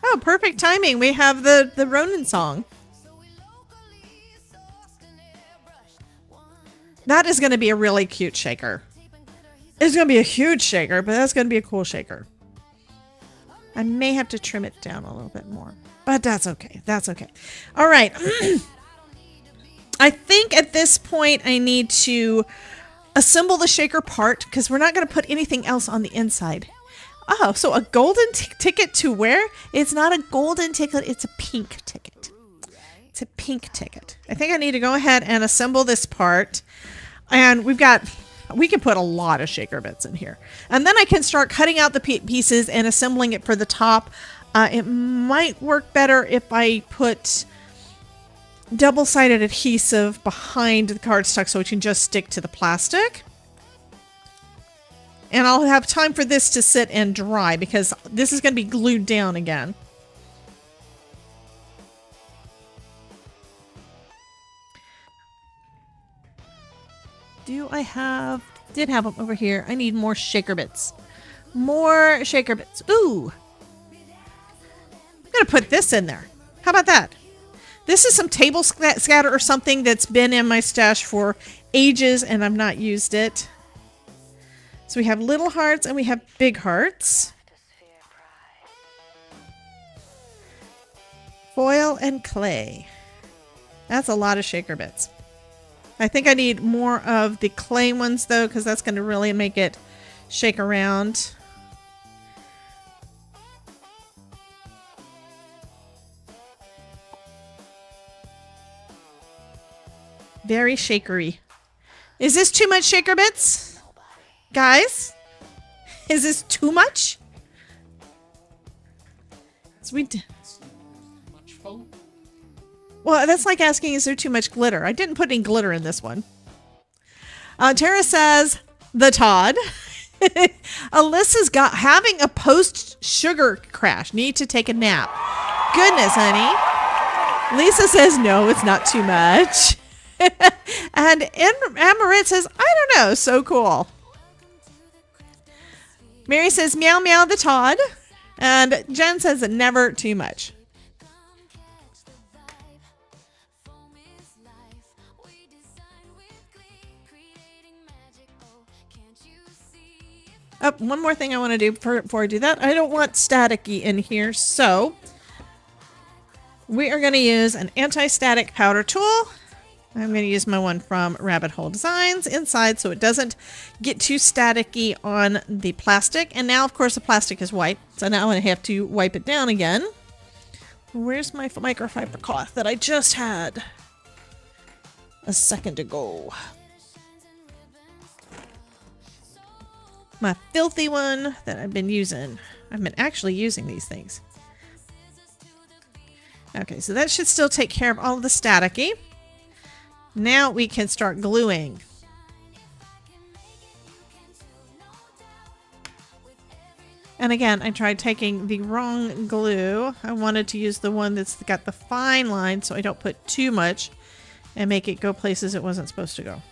Oh, perfect timing. We have the Ronin song. That is going to be a really cute shaker. It's going to be a huge shaker, but that's going to be a cool shaker. I may have to trim it down a little bit more, but that's okay. That's okay. All right. I think at this point I need to assemble the shaker part because we're not going to put anything else on the inside. Oh, so a golden ticket to where? It's not a golden ticket. It's a pink ticket. It's a pink ticket. I think I need to go ahead and assemble this part. And we can put a lot of shaker bits in here. And then I can start cutting out the pieces and assembling it for the top. It might work better if I put double-sided adhesive behind the cardstock so it can just stick to the plastic. And I'll have time for this to sit and dry because this is going to be glued down again. Did have them over here. I need more shaker bits. More shaker bits. Ooh. I'm going to put this in there. How about that? This is some table scatter or something that's been in my stash for ages and I've not used it. So we have little hearts and we have big hearts. Foil and clay. That's a lot of shaker bits. I think I need more of the clay ones though, because that's going to really make it shake around. Very shakery. Is this too much shaker bits? Guys? Is this too much? Well, that's like asking, is there too much glitter? I didn't put any glitter in this one. Tara says, the Todd. Alyssa's got having a post-sugar crash. Need to take a nap. Goodness, honey. Lisa says, no, it's not too much. And Amarit says, I don't know. So cool. Mary says, meow, meow, the Todd. And Jen says, never too much. Oh, one more thing I want to do before I do that. I don't want staticky in here, so we are going to use an anti-static powder tool. I'm going to use my one from Rabbit Hole Designs inside so it doesn't get too staticky on the plastic. And now, of course, the plastic is white, so now I have to wipe it down again. Where's my microfiber cloth that I just had a second ago? My filthy one that I've been using. I've been actually using these things. Okay, so that should still take care of all of the staticky. Now we can start gluing. And again, I tried taking the wrong glue. I wanted to use the one that's got the fine line so I don't put too much and make it go places it wasn't supposed to go.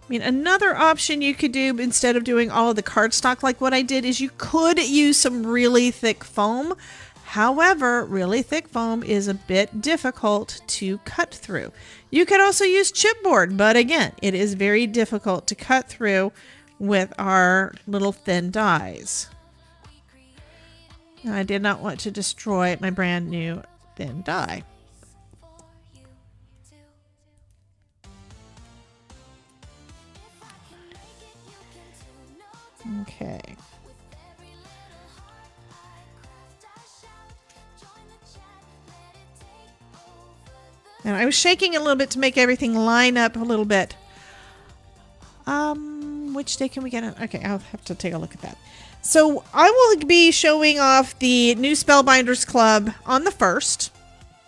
I mean, another option you could do instead of doing all of the cardstock like what I did is you could use some really thick foam. However, really thick foam is a bit difficult to cut through. You could also use chipboard, but again, it is very difficult to cut through with our little thin dies. And I did not want to destroy my brand new thin die. Okay. And I was shaking a little bit to make everything line up a little bit. Which day can we get it? Okay, I'll have to take a look at that. So I will be showing off the new Spellbinders Club on the 1st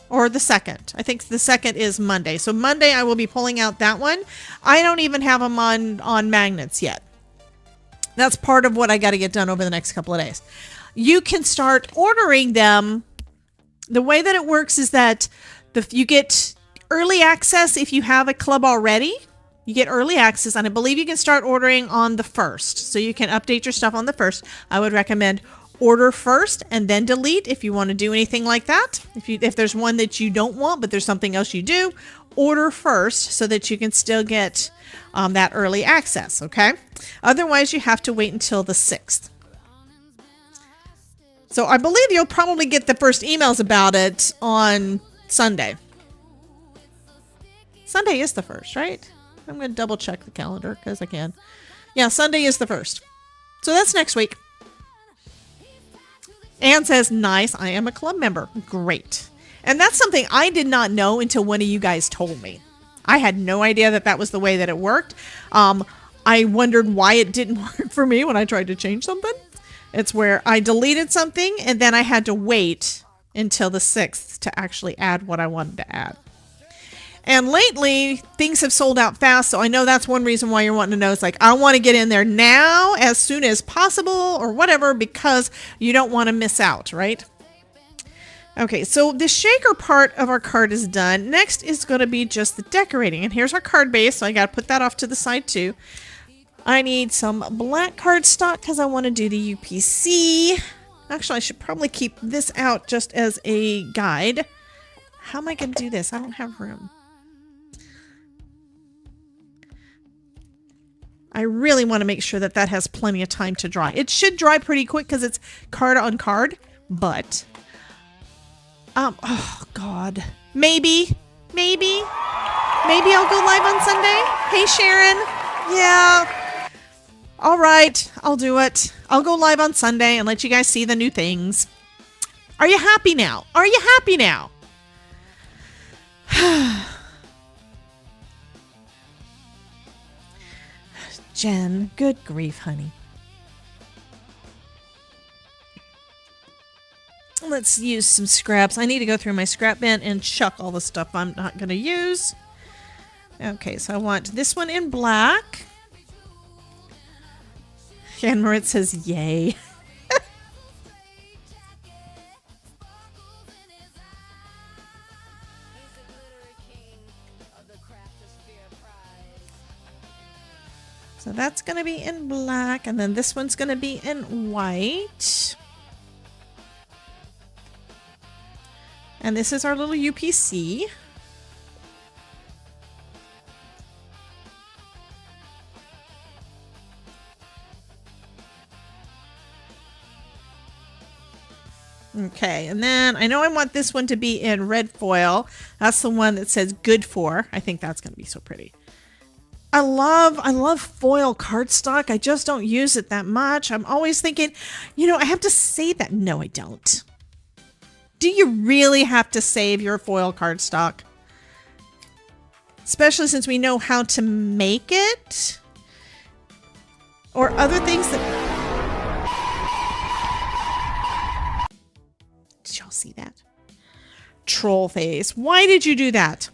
or the 2nd. I think the 2nd is Monday. So Monday I will be pulling out that one. I don't even have them on magnets yet. That's part of what I got to get done over the next couple of days. You can start ordering them. The way that it works is that you get early access if you have a club already. You get early access, and I believe you can start ordering on the 1st. So you can update your stuff on the 1st. I would recommend order first and then delete if you want to do anything like that. If there's one that you don't want, but there's something else you do, order first so that you can still get that early access, okay? Otherwise, you have to wait until the 6th. So I believe you'll probably get the first emails about it on Sunday. Sunday is the 1st, right? I'm going to double check the calendar because I can. Yeah, Sunday is the 1st. So that's next week. Anne says, nice, I am a club member. Great. And that's something I did not know until one of you guys told me. I had no idea that that was the way that it worked. I wondered why it didn't work for me when I tried to change something. It's where I deleted something and then I had to wait until the 6th to actually add what I wanted to add. And lately, things have sold out fast, so I know that's one reason why you're wanting to know. It's like, I want to get in there now as soon as possible or whatever because you don't want to miss out, right? Okay, so the shaker part of our card is done. Next is going to be just the decorating. And here's our card base, so I got to put that off to the side too. I need some black cardstock because I want to do the UPC. Actually, I should probably keep this out just as a guide. How am I going to do this? I don't have room. I really want to make sure that that has plenty of time to dry. It should dry pretty quick because it's card on card, but oh God, maybe I'll go live on Sunday. Hey Sharon, yeah, all right, I'll do it. I'll go live on Sunday and let you guys see the new things. Are you happy now? Are you happy now? Jen, good grief, honey. Let's use some scraps. I need to go through my scrap bin and chuck all the stuff I'm not going to use. Okay, so I want this one in black. And Marit says, yay. So that's going to be in black, and then this one's going to be in white. And this is our little UPC. Okay, and then I know I want this one to be in red foil. That's the one that says good for. I think that's going to be so pretty. I love foil cardstock. I just don't use it that much. I'm always thinking, you know, I have to save that. No, I don't. Do you really have to save your foil cardstock? Especially since we know how to make it. Or other things that... Did y'all see that? Troll face. Why did you do that?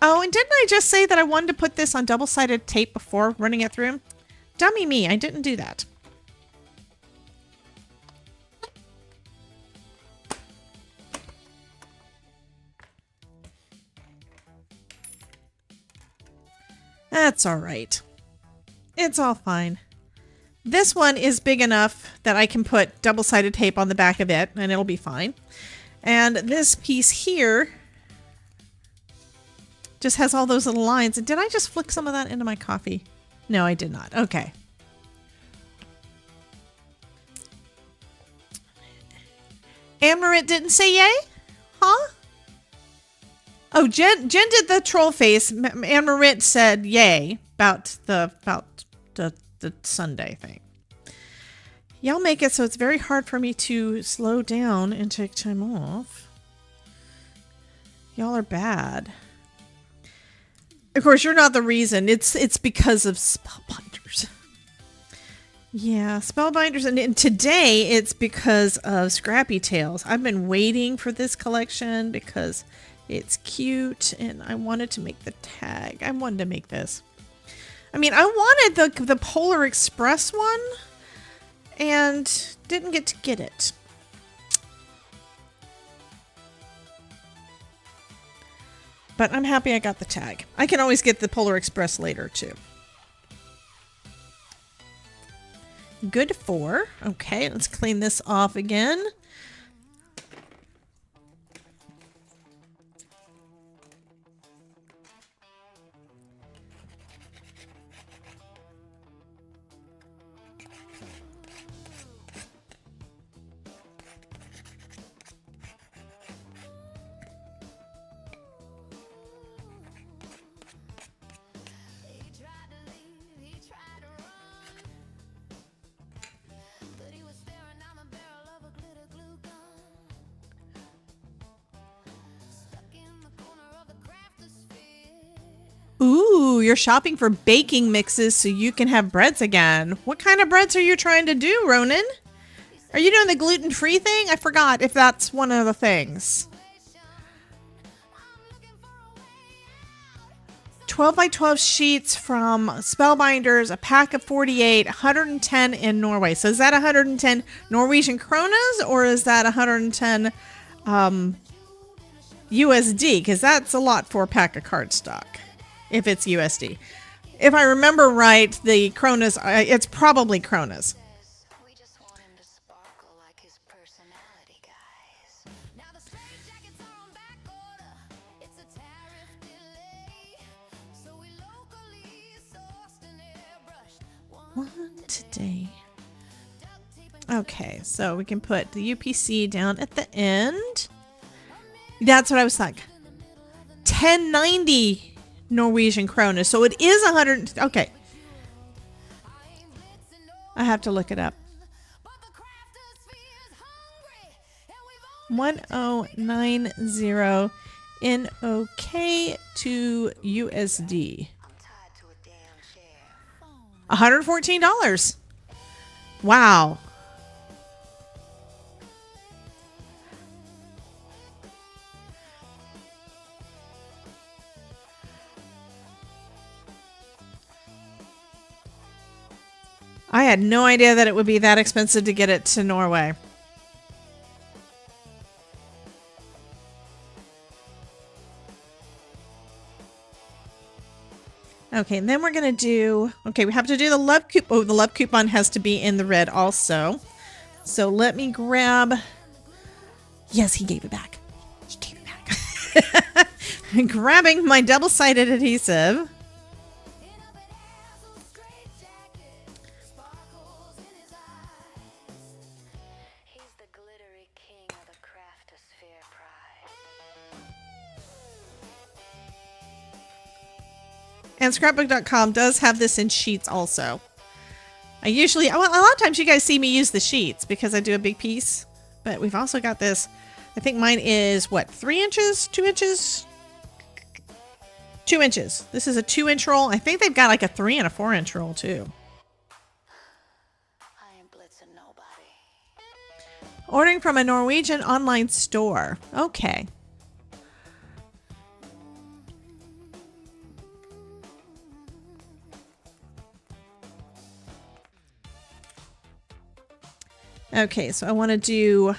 Oh, and didn't I just say that I wanted to put this on double-sided tape before running it through? Dummy me, I didn't do that. That's all right. It's all fine. This one is big enough that I can put double-sided tape on the back of it, and it'll be fine. And this piece here just has all those little lines. And did I just flick some of that into my coffee? No, I did not. Okay. Amarit didn't say yay? Huh? Oh, Jen did the troll face. Amarit said yay about the Sunday thing. Y'all make it so it's very hard for me to slow down and take time off. Y'all are bad. Of course, you're not the reason. It's because of spellbinders. Yeah, spellbinders. And today, it's because of Scrappy Tails. I've been waiting for this collection because it's cute. And I wanted to make the tag. I wanted to make this. I mean, I wanted the Polar Express one. And didn't get to get it. But I'm happy I got the tag. I can always get the Polar Express later, too. Good for. Okay, let's clean this off again. Ooh, you're shopping for baking mixes so you can have breads again. What kind of breads are you trying to do, Ronan? Are you doing the gluten-free thing? I forgot if that's one of the things. 12 by 12 sheets from Spellbinders, a pack of 48, 110 in Norway. So is that 110 Norwegian kronas or is that 110 USD? Because that's a lot for a pack of cardstock. If it's USD. If I remember right, the kronas, it's probably kronas. One today. Okay, so we can put the UPC down at the end. That's what I was like. 1090 Norwegian kroner. So it is 100. Okay. I have to look it up. 1090 NOK to USD. $114. Wow. I had no idea that it would be that expensive to get it to Norway. Okay, and then we're going to do... Okay, we have to do the love coupon. Oh, the love coupon has to be in the red also. So let me grab... Yes, he gave it back. He gave it back. Grabbing my double-sided adhesive. And scrapbook.com does have this in sheets also. I usually, well, a lot of times you guys see me use the sheets because I do a big piece. But we've also got this. I think mine is, what, 3 inches? 2 inches? 2 inches. This is a 2-inch roll. I think they've got like a 3 and a 4-inch roll too. I ain't blitzing nobody. Ordering from a Norwegian online store. Okay. Okay, so I want to do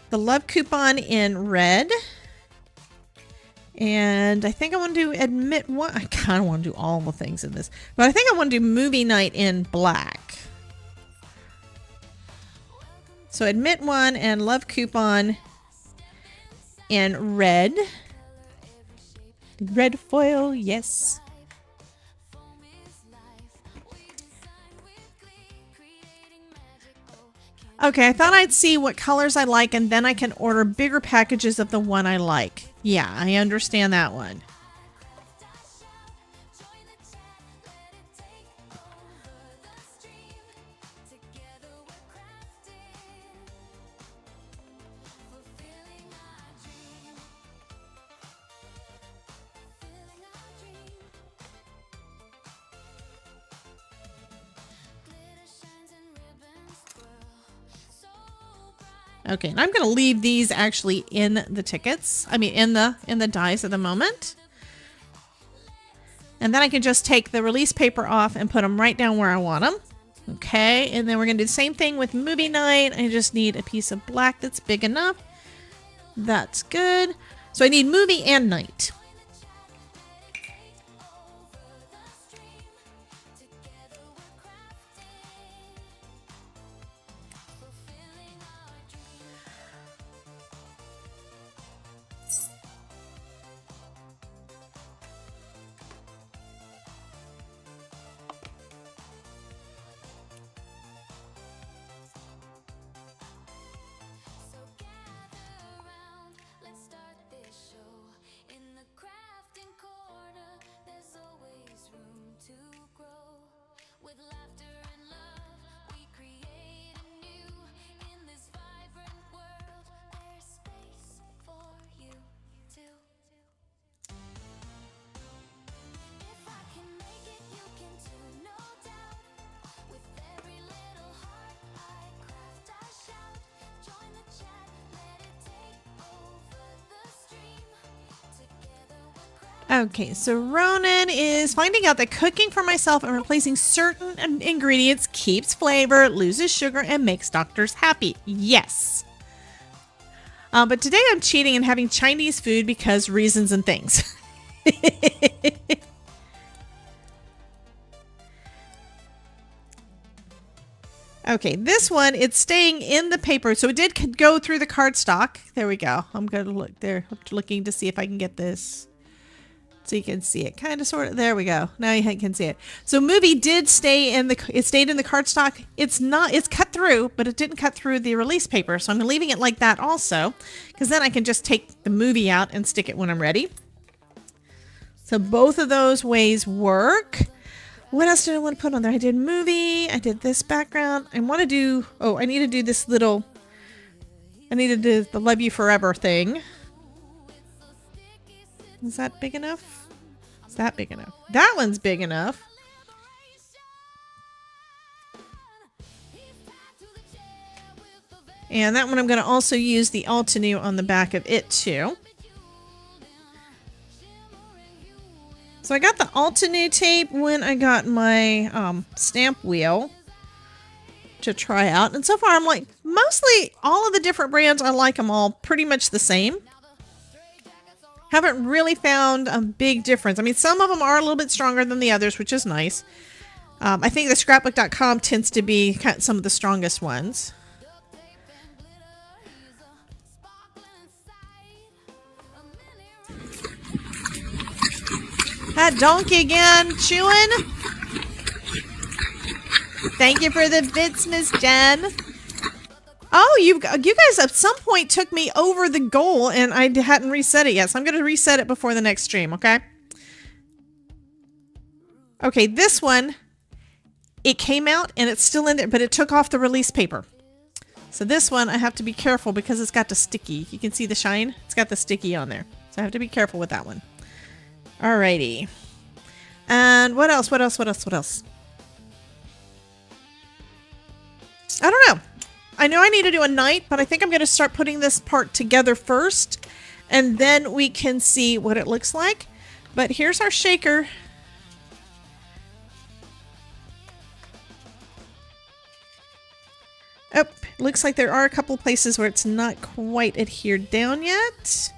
the love coupon in red. And I think I want to do admit one. I kind of want to do all the things in this. But I think I want to do movie night in black. So admit one and love coupon in red. Red foil, yes. Okay, I thought I'd see what colors I like and then I can order bigger packages of the one I like. Yeah, I understand that one. Okay, and I'm going to leave these actually in the tickets. I mean, in the dies at the moment. And then I can just take the release paper off and put them right down where I want them. Okay, and then we're going to do the same thing with movie night. I just need a piece of black that's big enough. That's good. So I need movie and night. Okay, so Ronan is finding out that cooking for myself and replacing certain ingredients keeps flavor, loses sugar, and makes doctors happy. Yes. But today I'm cheating and having Chinese food because reasons and things. Okay, this one, it's staying in the paper. So it did go through the cardstock. There we go. I'm going to look there, looking to see if I can get this. So you can see it kind of sort of. There we go. Now you can see it. So movie did stay in the, it stayed in the cardstock. It's cut through, but it didn't cut through the release paper. So I'm leaving it like that also, because then I can just take the movie out and stick it when I'm ready. So both of those ways work. What else did I want to put on there? I did movie. I did this background. I want to do, oh, I need to do this little, I need to do the Love You Forever thing. Is that big enough? Is that big enough? That one's big enough. And that one I'm going to also use the Altenew on the back of it too. So I got the Altenew tape when I got my stamp wheel to try out. And so far I'm like, mostly all of the different brands, I like them all pretty much the same. Haven't really found a big difference. I mean, some of them are a little bit stronger than the others, which is nice. I think the scrapbook.com tends to be kind of some of the strongest ones. That donkey again, chewing. Thank you for the bits, Miss Jen. Oh, you guys at some point took me over the goal and I hadn't reset it yet. So I'm going to reset it before the next stream, okay? Okay, this one, it came out and it's still in there, but it took off the release paper. So this one, I have to be careful because it's got the sticky. You can see the shine? It's got the sticky on there. So I have to be careful with that one. Alrighty. And what else? What else? What else? What else? I don't know. I know I need to do a night, but I think I'm going to start putting this part together first, and then we can see what it looks like. But here's our shaker. Oh, looks like there are a couple places where it's not quite adhered down yet.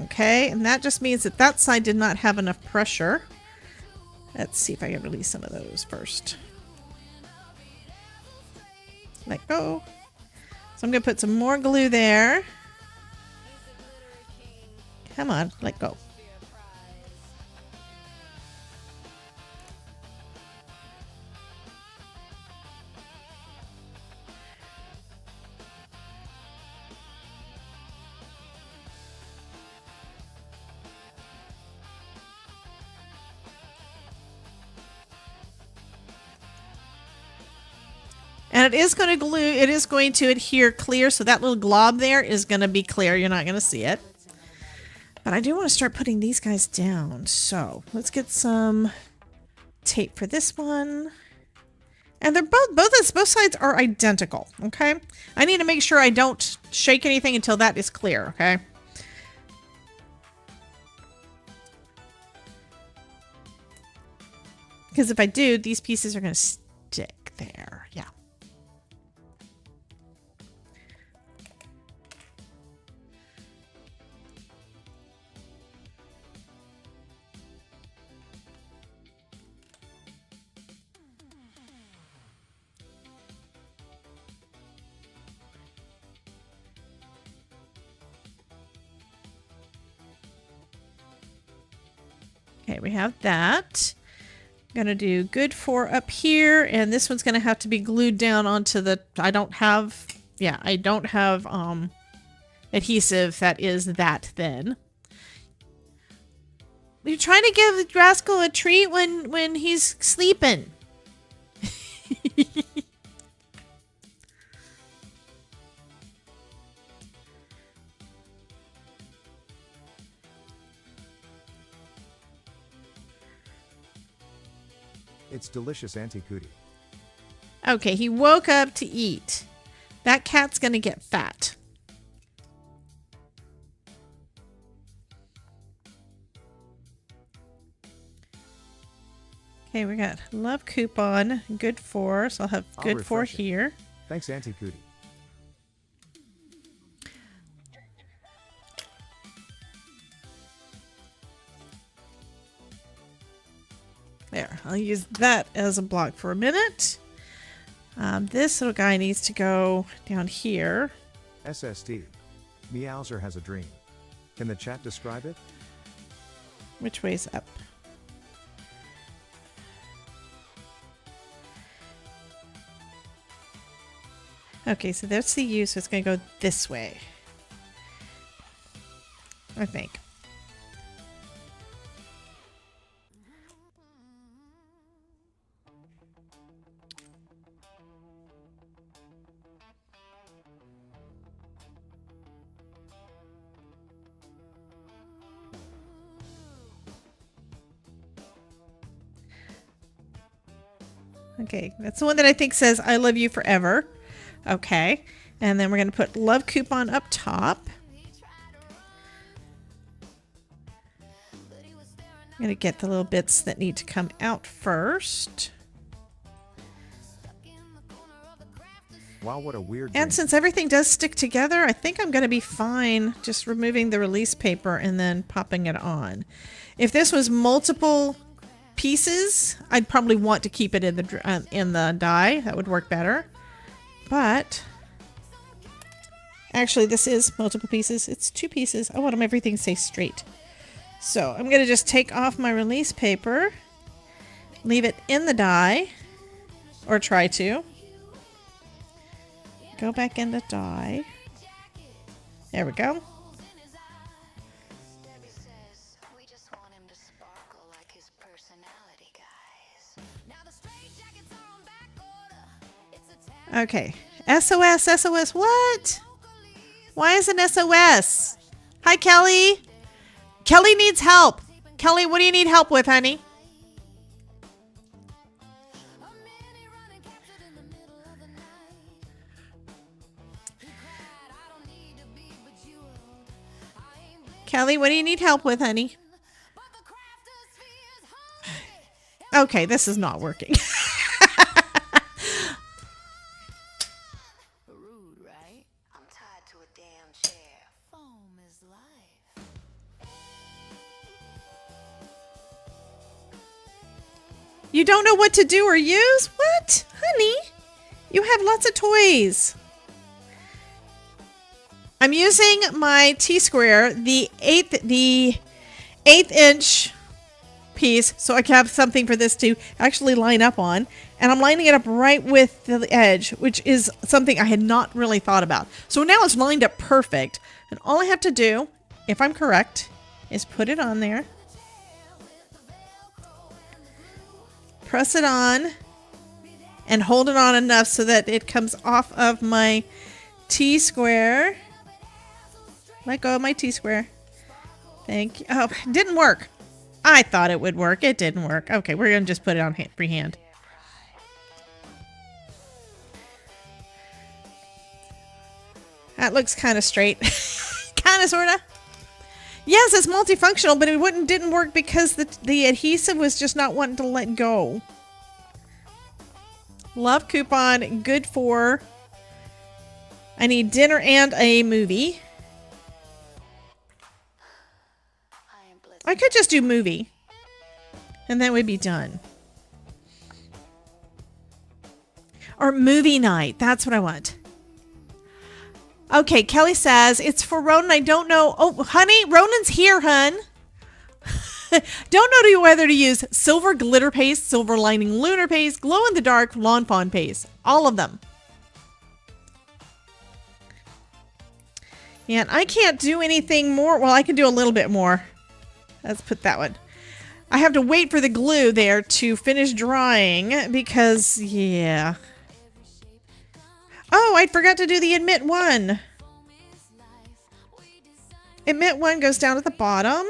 Okay, and that just means that that side did not have enough pressure. Let's see if I can release some of those first. Let go. So I'm going to put some more glue there. Come on, let go. And it is going to glue, it is going to adhere clear, so that little glob there is going to be clear. You're not going to see it. But I do want to start putting these guys down. So let's get some tape for this one. And they're both sides are identical, okay? I need to make sure I don't shake anything until that is clear, okay? Because if I do, these pieces are going to stick there. Yeah. Okay, we have that. I'm going to do good for up here, and this one's going to have to be glued down onto the, I don't have adhesive that is that thin. You're trying to give Rascal a treat when he's sleeping. It's delicious, Auntie Cootie. Okay, he woke up to eat. That cat's gonna get fat. Okay, we got love coupon, good for, so I'll have good for here. Thanks, Auntie Cootie. There, I'll use that as a block for a minute. This little guy needs to go down here. SSD. Meowser has a dream. Can the chat describe it? Which way's up? Okay, so that's the U, so it's going to go this way. I think. Okay, that's the one that I think says I love you forever. Okay, and then we're going to put love coupon up top. I'm going to get the little bits that need to come out first. Wow, what a weird And dream. since everything does stick together, I think I'm going to be fine just removing the release paper and then popping it on. If this was multiple pieces, I'd probably want to keep it in the die. That would work better. But actually, this is multiple pieces. It's 2 pieces. I want them everything to stay straight. So I'm going to just take off my release paper, leave it in the die, or try to. Go back into die. There we go. We just want him to sparkle like his personality, guys. Now the straight jackets are on back order. It's a Okay. SOS, SOS, what? Why is an SOS? Hi, Kelly. Kelly needs help. Kelly, what do you need help with, honey? Kelly, what do you need help with, honey? Okay, this is not working. rude, right? I'm tied to a damn chair. Foam is life. You don't know what to do or use? What? Honey, you have lots of toys. I'm using my T-square, the eighth inch piece, so I can have something for this to actually line up on. And I'm lining it up right with the edge, which is something I had not really thought about. So now it's lined up perfect. And all I have to do, if I'm correct, is put it on there. Press it on. And hold it on enough so that it comes off of my T-square. Let go of my T-square. Thank you. Oh, it didn't work. I thought it would work. It didn't work. Okay, we're going to just put it on freehand. That looks kind of straight. Kind of, sort of. Yes, it's multifunctional, but it didn't work because the adhesive was just not wanting to let go. Love coupon, good for... I need dinner and a movie. I could just do movie. And then we'd be done. Or movie night. That's what I want. Okay, Kelly says, it's for Ronan. I don't know. Oh, honey, Ronan's here, hun. Don't know whether to use silver glitter paste, silver lining lunar paste, glow in the dark lawn fawn paste. All of them. And I can't do anything more. Well, I can do a little bit more. Let's put that one. I have to wait for the glue there to finish drying because, yeah. Oh, I forgot to do the admit one. Admit one goes down at the bottom.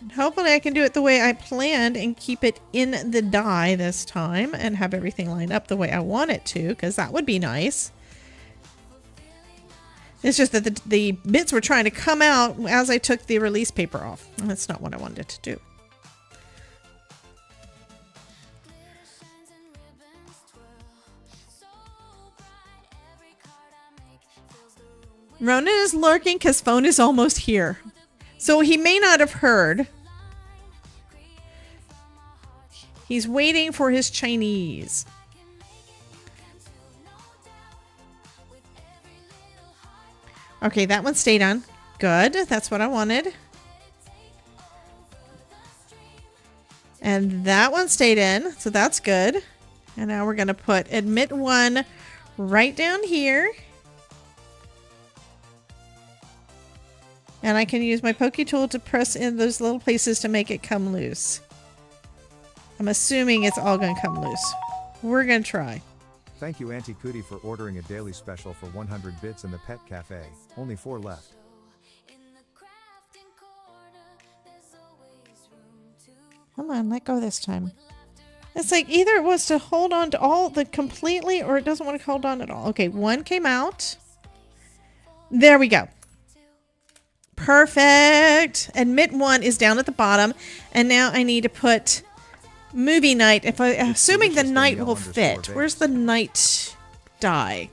And hopefully I can do it the way I planned and keep it in the die this time and have everything lined up the way I want it to, because that would be nice. It's just that the bits were trying to come out as I took the release paper off. That's not what I wanted to do. Ronan is lurking because phone is almost here. So he may not have heard. He's waiting for his Chinese. Okay, that one stayed on. Good. That's what I wanted. And that one stayed in, so that's good. And now we're going to put admit one right down here. And I can use my pokey tool to press in those little places to make it come loose. I'm assuming it's all going to come loose. We're going to try. Thank you, Auntie Cootie, for ordering a daily special for 100 bits in the Pet Cafe. Only 4 left. Come on, let go this time. It's like either it wants to hold on to all the completely or it doesn't want to hold on at all. Okay, one came out. There we go. Perfect. Admit one is down at the bottom. And now I need to put movie night. Assuming the night will fit. Where's the night die?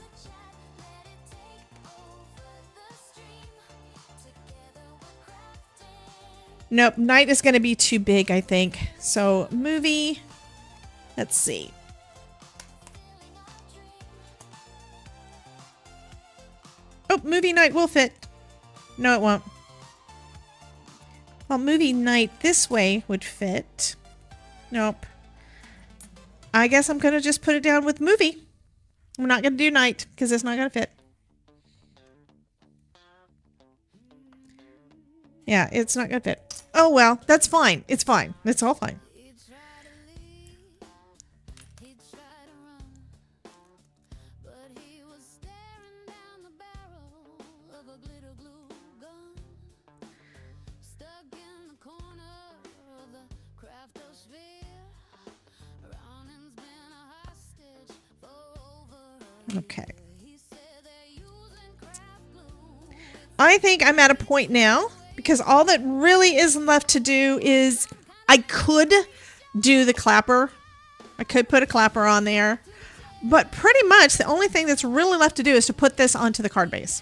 Nope, night is going to be too big, I think. So movie, let's see. Oh, movie night will fit. No, it won't. Well, movie night this way would fit. Nope. I guess I'm going to just put it down with movie. I'm not going to do night because it's not going to fit. Yeah, it's not going to fit. Oh, well, that's fine. It's fine. It's all fine. Okay. I think I'm at a point now because all that really is left to do is I could do the clapper. I could put a clapper on there, but pretty much the only thing that's really left to do is to put this onto the card base.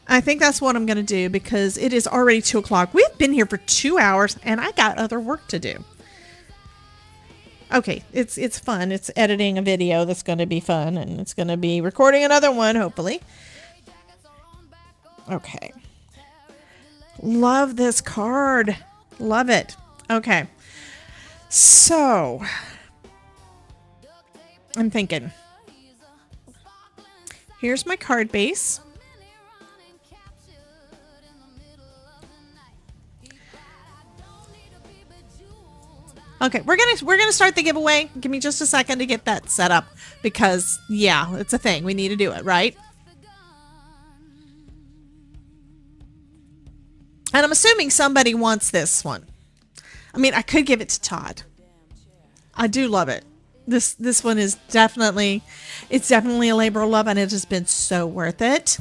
I think that's what I'm going to do because it is already 2 o'clock. We've been here for 2 hours and I got other work to do. Okay, it's fun. It's editing a video that's going to be fun, and it's going to be recording another one, hopefully. Okay. Love this card. Love it. Okay. So, I'm thinking. Here's my card base. Okay, we're gonna start the giveaway. Give me just a second to get that set up because yeah, it's a thing. We need to do it, right? And I'm assuming somebody wants this one. I mean, I could give it to Todd. I do love it. This one is definitely, it's definitely a labor of love, and it has been so worth it.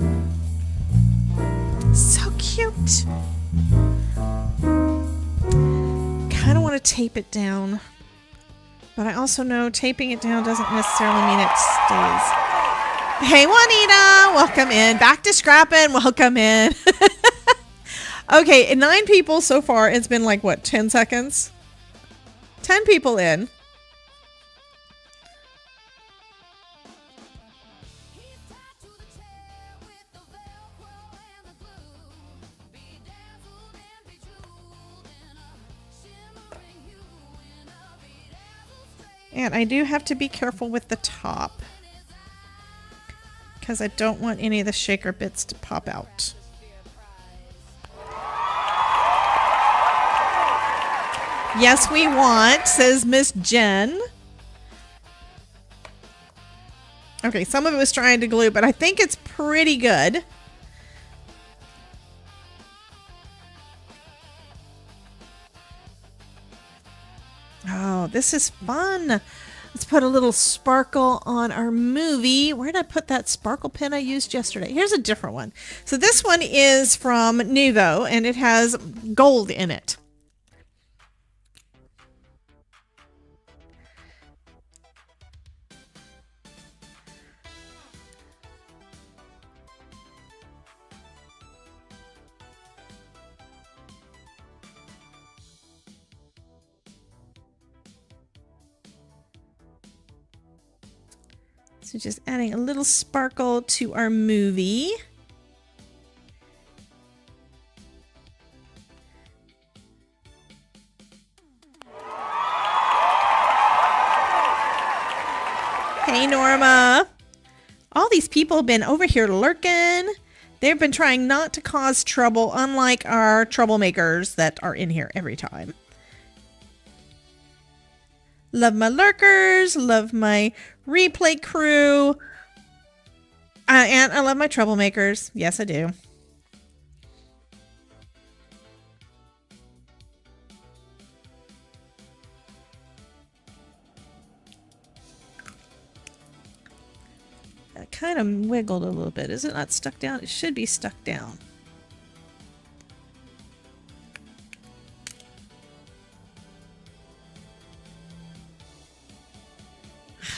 So cute. Kind of want to tape it down, but I also know taping it down doesn't necessarily mean it stays. Hey Juanita, welcome in. Back to scrapping, welcome in. Okay, 9 people so far. It's been like what, 10 seconds? 10 people in. And I do have to be careful with the top because I don't want any of the shaker bits to pop out. Yes, we want, says Miss Jen. Okay, some of it was trying to glue, but I think it's pretty good. Oh, this is fun. Let's put a little sparkle on our movie. Where did I put that sparkle pen I used yesterday? Here's a different one. So this one is from Nuvo, and it has gold in it. So just adding a little sparkle to our movie. Hey, Norma. All these people have been over here lurking. They've been trying not to cause trouble, unlike our troublemakers that are in here every time. Love my lurkers, love my replay crew, and I love my troublemakers. Yes, I do. That kind of wiggled a little bit. Is it not stuck down? It should be stuck down.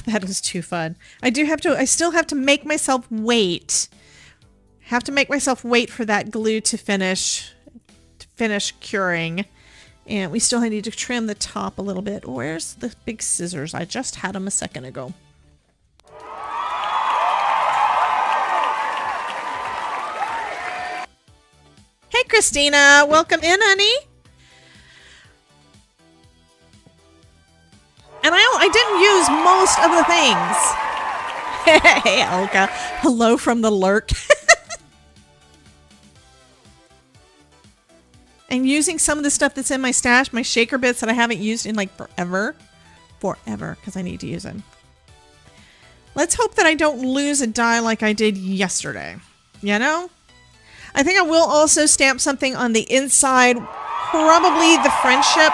That is too fun. I still have to make myself wait. Have to make myself wait for that glue to finish curing. And we still need to trim the top a little bit. Where's the big scissors? I just had them a second ago. Hey, Christina. Welcome in, honey. And I didn't use most of the things. Hey, Elka. Hello from the lurk. I'm using some of the stuff that's in my stash, my shaker bits that I haven't used in like forever. Forever, because I need to use them. Let's hope that I don't lose a die like I did yesterday. You know? I think I will also stamp something on the inside. Probably the friendship.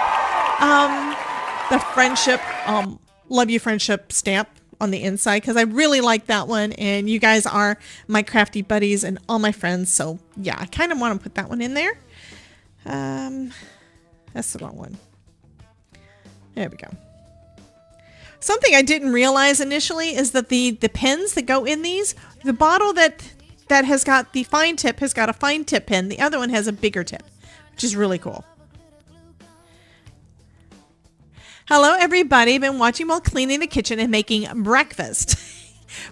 Love you friendship stamp on the inside, because I really like that one, and you guys are my crafty buddies and all my friends, so yeah, I kind of want to put that one in there. That's the wrong one. There we go. Something I didn't realize initially is that the pins that go in these, the bottle that has got the fine tip has got a fine tip pin, the other one has a bigger tip, which is really cool. Hello, everybody. Been watching while cleaning the kitchen and making breakfast.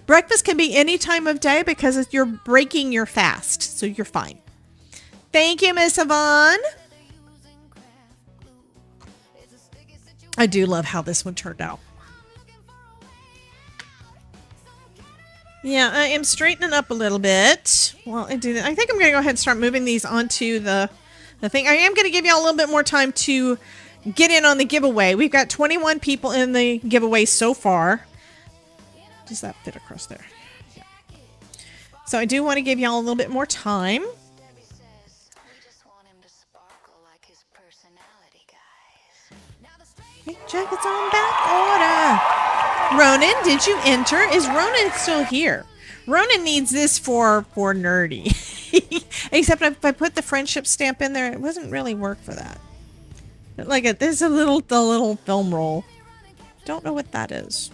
Breakfast can be any time of day because you're breaking your fast, so you're fine. Thank you, Miss Yvonne. I do love how this one turned out. Yeah, I am straightening up a little bit. Well, I think I'm going to go ahead and start moving these onto the thing. I am going to give you all a little bit more time to get in on the giveaway. We've got 21 people in the giveaway so far. Does that fit across there? Yeah. So I do want to give y'all a little bit more time. Hey, jackets on back order. Ronan, did you enter? Is Ronan still here? Ronan needs this for nerdy. Except if I put the friendship stamp in there, it doesn't really work for that. Like there's the little film roll. Don't know what that is.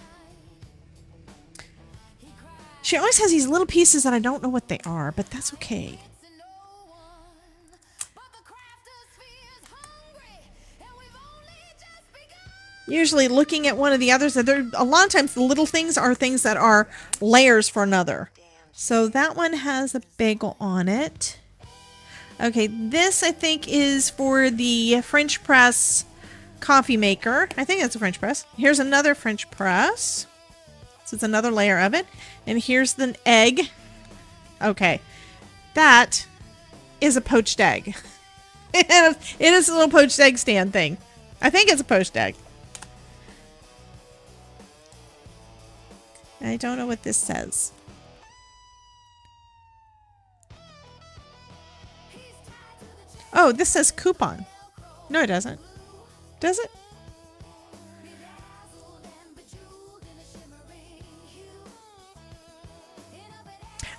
She always has these little pieces that I don't know what they are, but that's okay. Usually looking at one of the others, a lot of times the little things are things that are layers for another. So that one has a bagel on it. Okay, this I think is for the French press coffee maker. I think that's a French press. Here's another French press. So it's another layer of it. And here's the egg. Okay, that is a poached egg. It is a little poached egg stand thing. I think it's a poached egg. I don't know what this says. Oh, this says coupon. No, it doesn't. Does it?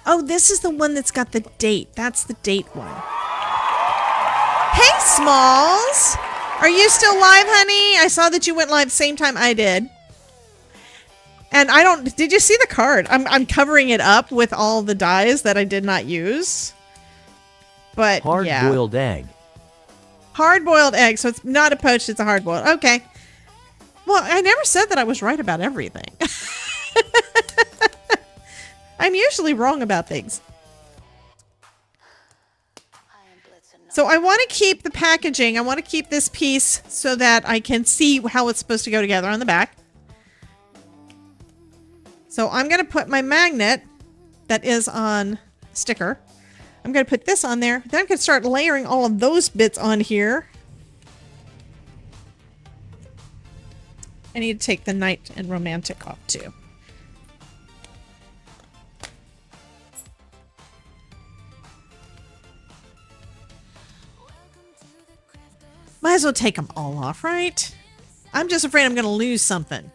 Oh, this is the one that's got the date. That's the date one. Hey, Smalls! Are you still live, honey? I saw that you went live same time I did. And I don't... Did you see the card? I'm covering it up with all the dyes that I did not use. But, yeah. Hard-boiled egg. Hard-boiled egg. So it's not a poached, it's a hard-boiled. Okay. Well, I never said that I was right about everything. I'm usually wrong about things. So I want to keep the packaging. I want to keep this piece so that I can see how it's supposed to go together on the back. So I'm going to put my magnet that is on sticker. I'm going to put this on there. Then I'm going to start layering all of those bits on here. I need to take the night and romantic off too. Might as well take them all off, right? I'm just afraid I'm going to lose something.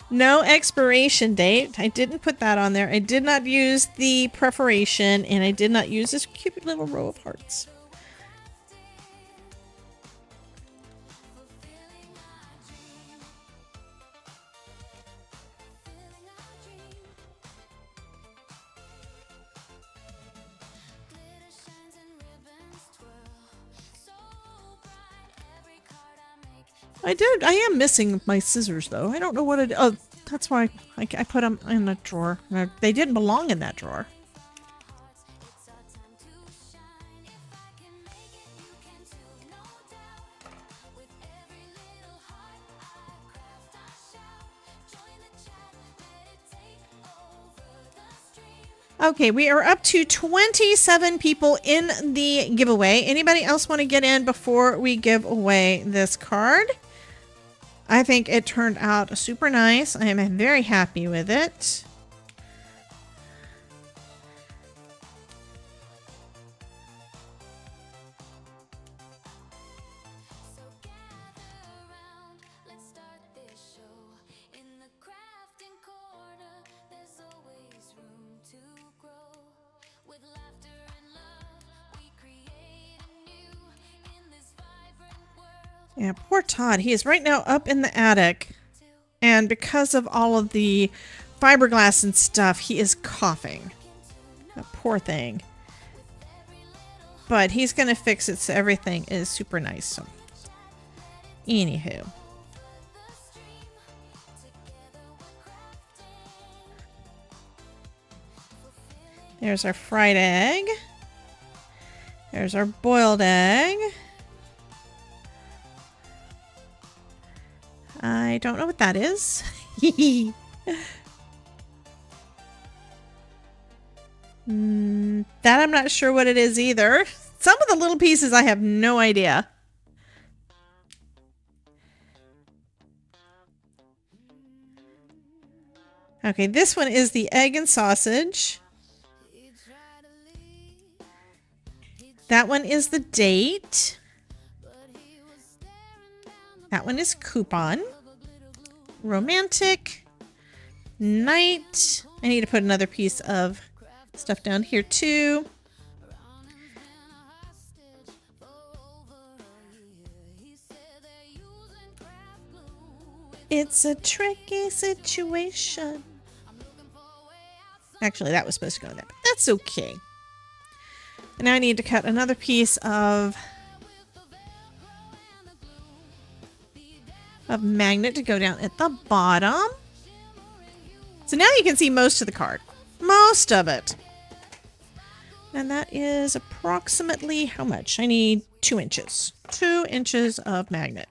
No expiration date. I didn't put that on there. I did not use the perforation, and I did not use this cute little row of hearts. I am missing my scissors, though. I don't know what it... Oh, that's why I put them in a drawer. They didn't belong in that drawer. Okay, we are up to 27 people in the giveaway. Anybody else want to get in before we give away this card? I think it turned out super nice. I am very happy with it. Yeah, poor Todd. He is right now up in the attic. And because of all of the fiberglass and stuff, he is coughing. That poor thing. But he's going to fix it so everything is super nice. So, anywho. There's our fried egg. There's our boiled egg. I don't know what that is. That I'm not sure what it is either. Some of the little pieces I have no idea. Okay, this one is the egg and sausage. That one is the date. That one is coupon. Romantic. Night. I need to put another piece of stuff down here too. It's a tricky situation. Actually, that was supposed to go in there, but that's okay. And now I need to cut another piece of magnet to go down at the bottom. So now you can see most of the card. Most of it. And that is approximately how much? I need 2 inches. 2 inches of magnet.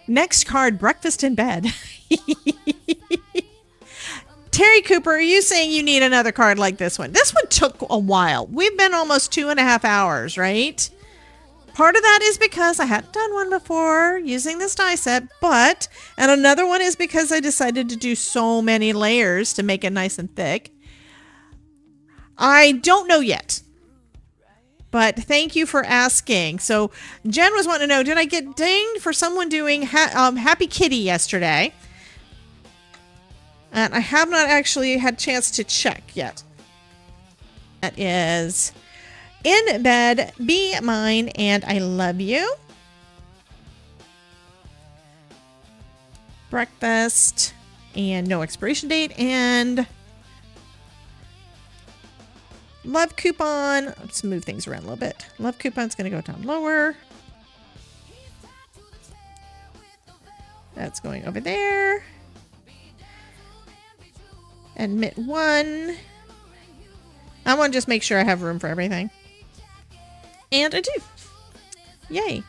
Next card, breakfast in bed. Terry Cooper, are you saying you need another card like this one? This one took a while. We've been almost 2.5 hours, right? Part of that is because I hadn't done one before using this die set, and another one is because I decided to do so many layers to make it nice and thick. I don't know yet. But thank you for asking. So Jen was wanting to know, did I get dinged for someone doing Happy Kitty yesterday? And I have not actually had a chance to check yet. That is In bed, be mine, and I love you. Breakfast, and no expiration date, and love coupon. Let's move things around a little bit. Love coupon's going to go down lower. That's going over there. Admit 1. I want to just make sure I have room for everything. And I do. Yay.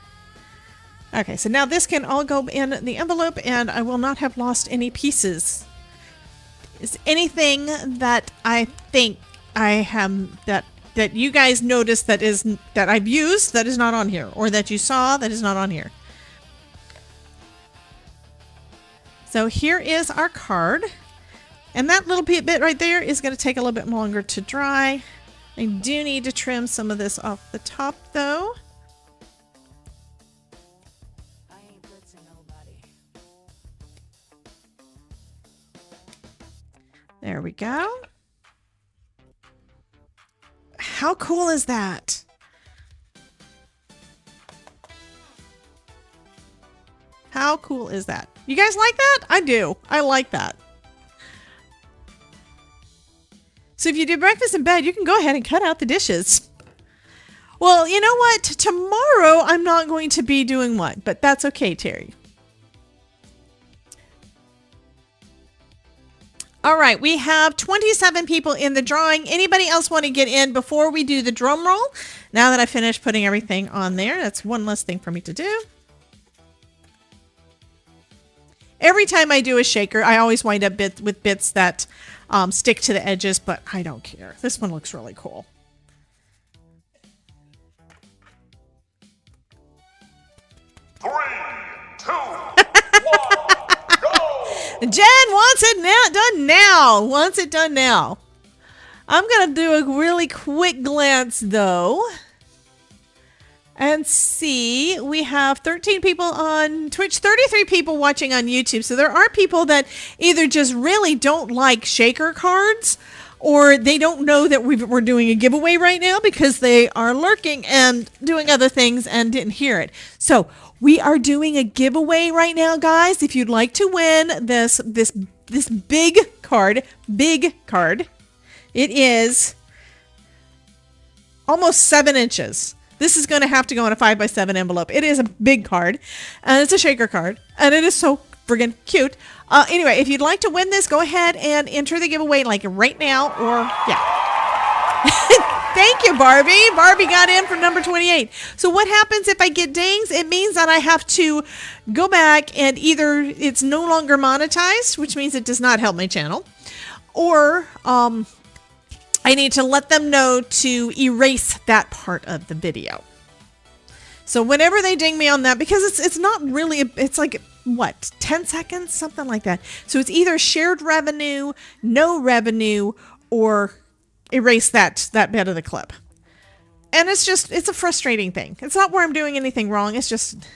Okay, so now this can all go in the envelope and I will not have lost any pieces. Is anything that I think I have that you guys noticed that I've used that is not on here, or that you saw that is not on here? So here is our card. And that little bit right there is going to take a little bit longer to dry. I do need to trim some of this off the top though. There we go. How cool is that? How cool is that? You guys like that? I do. I like that. So if you do breakfast in bed, you can go ahead and cut out the dishes. Well, you know what? Tomorrow I'm not going to be doing one, but that's okay, Terry. All right, we have 27 people in the drawing. Anybody else want to get in before we do the drum roll? Now that I finished putting everything on there, that's one less thing for me to do. Every time I do a shaker, I always wind up with bits that stick to the edges, but I don't care. This one looks really cool. Three, two, one, go! Jen wants it done now. Wants it done now. I'm going to do a really quick glance, though, and see. We have 13 people on Twitch, 33 people watching on YouTube. So there are people that either just really don't like shaker cards, or they don't know that we're doing a giveaway right now because they are lurking and doing other things and didn't hear it. So we are doing a giveaway right now, guys. If you'd like to win this big card, it is almost 7 inches. This is going to have to go in a 5x7 envelope. It is a big card, and it's a shaker card, and it is so friggin' cute. Anyway, if you'd like to win this, go ahead and enter the giveaway like right now, or yeah. Thank you, Barbie. Barbie got in for number 28. So what happens if I get dings? It means that I have to go back and either it's no longer monetized, which means it does not help my channel, or I need to let them know to erase that part of the video. So whenever they ding me on that, because it's not really, it's like, what, 10 seconds? Something like that. So it's either shared revenue, no revenue, or erase that bit of the clip. And it's a frustrating thing. It's not where I'm doing anything wrong. It's just...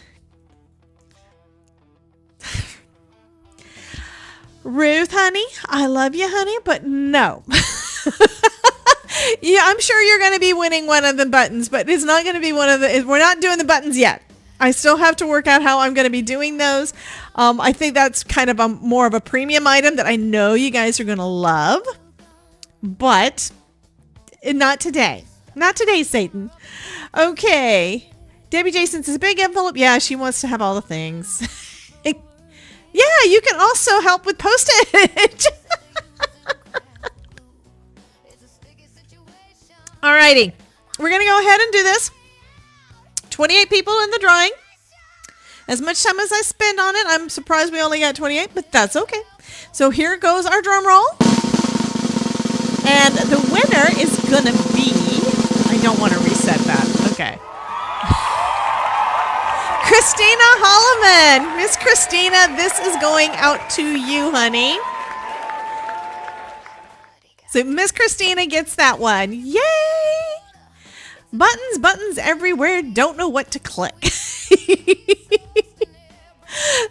Ruth, honey, I love you, honey, but no. Yeah, I'm sure you're going to be winning one of the buttons, but it's not going to be one of the... We're not doing the buttons yet. I still have to work out how I'm going to be doing those. I think that's kind of more of a premium item that I know you guys are going to love. But not today. Not today, Satan. Okay. Debbie Jason says, big envelope. Yeah, she wants to have all the things. Yeah, you can also help with postage. Alrighty. We're going to go ahead and do this. 28 people in the drawing. As much time as I spend on it, I'm surprised we only got 28, but that's okay. So here goes our drum roll. And the winner is going to be... I don't want to reset that. Okay. Christina Holloman. Miss Christina, this is going out to you, honey. So Miss Christina gets that one. Yay! Buttons everywhere. Don't know what to click.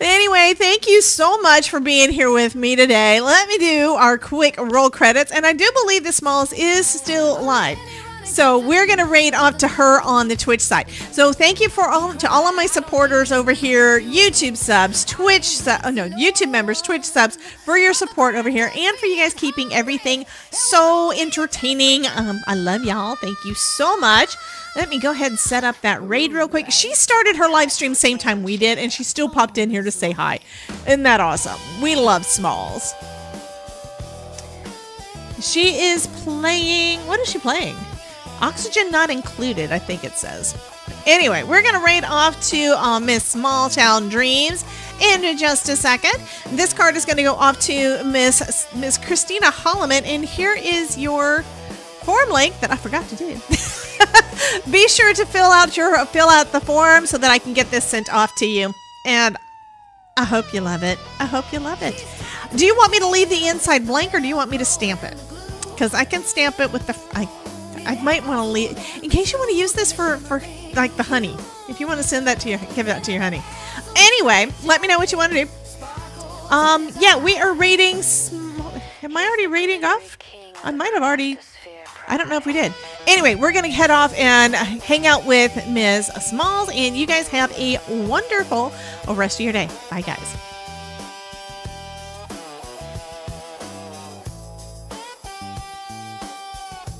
Anyway, thank you so much for being here with me today. Let me do our quick roll credits. And I do believe the smallest is still live. So we're going to raid off to her on the Twitch side. So thank you to all of my supporters over here, YouTube subs, YouTube members, Twitch subs, for your support over here and for you guys keeping everything so entertaining. I love y'all. Thank you so much. Let me go ahead and set up that raid real quick. She started her live stream same time we did, and she still popped in here to say hi. Isn't that awesome? We love Smalls. She is playing... What is she playing? Oxygen not included, I think it says. Anyway, we're going to raid off to Miss Small Town Dreams in just a second. This card is going to go off to Miss Christina Holloman, and here is your form link that I forgot to do. Be sure to fill out the form so that I can get this sent off to you. And I hope you love it. I hope you love it. Do you want me to leave the inside blank, or do you want me to stamp it? Because I can stamp it with the... I might want to leave... In case you want to use this for like the honey. If you want to send that to give that to your honey. Anyway, let me know what you want to do. Yeah, we are rating... Am I already rating off? I might have already... I don't know if we did. Anyway, we're going to head off and hang out with Ms. Smalls, and you guys have a wonderful rest of your day. Bye, guys.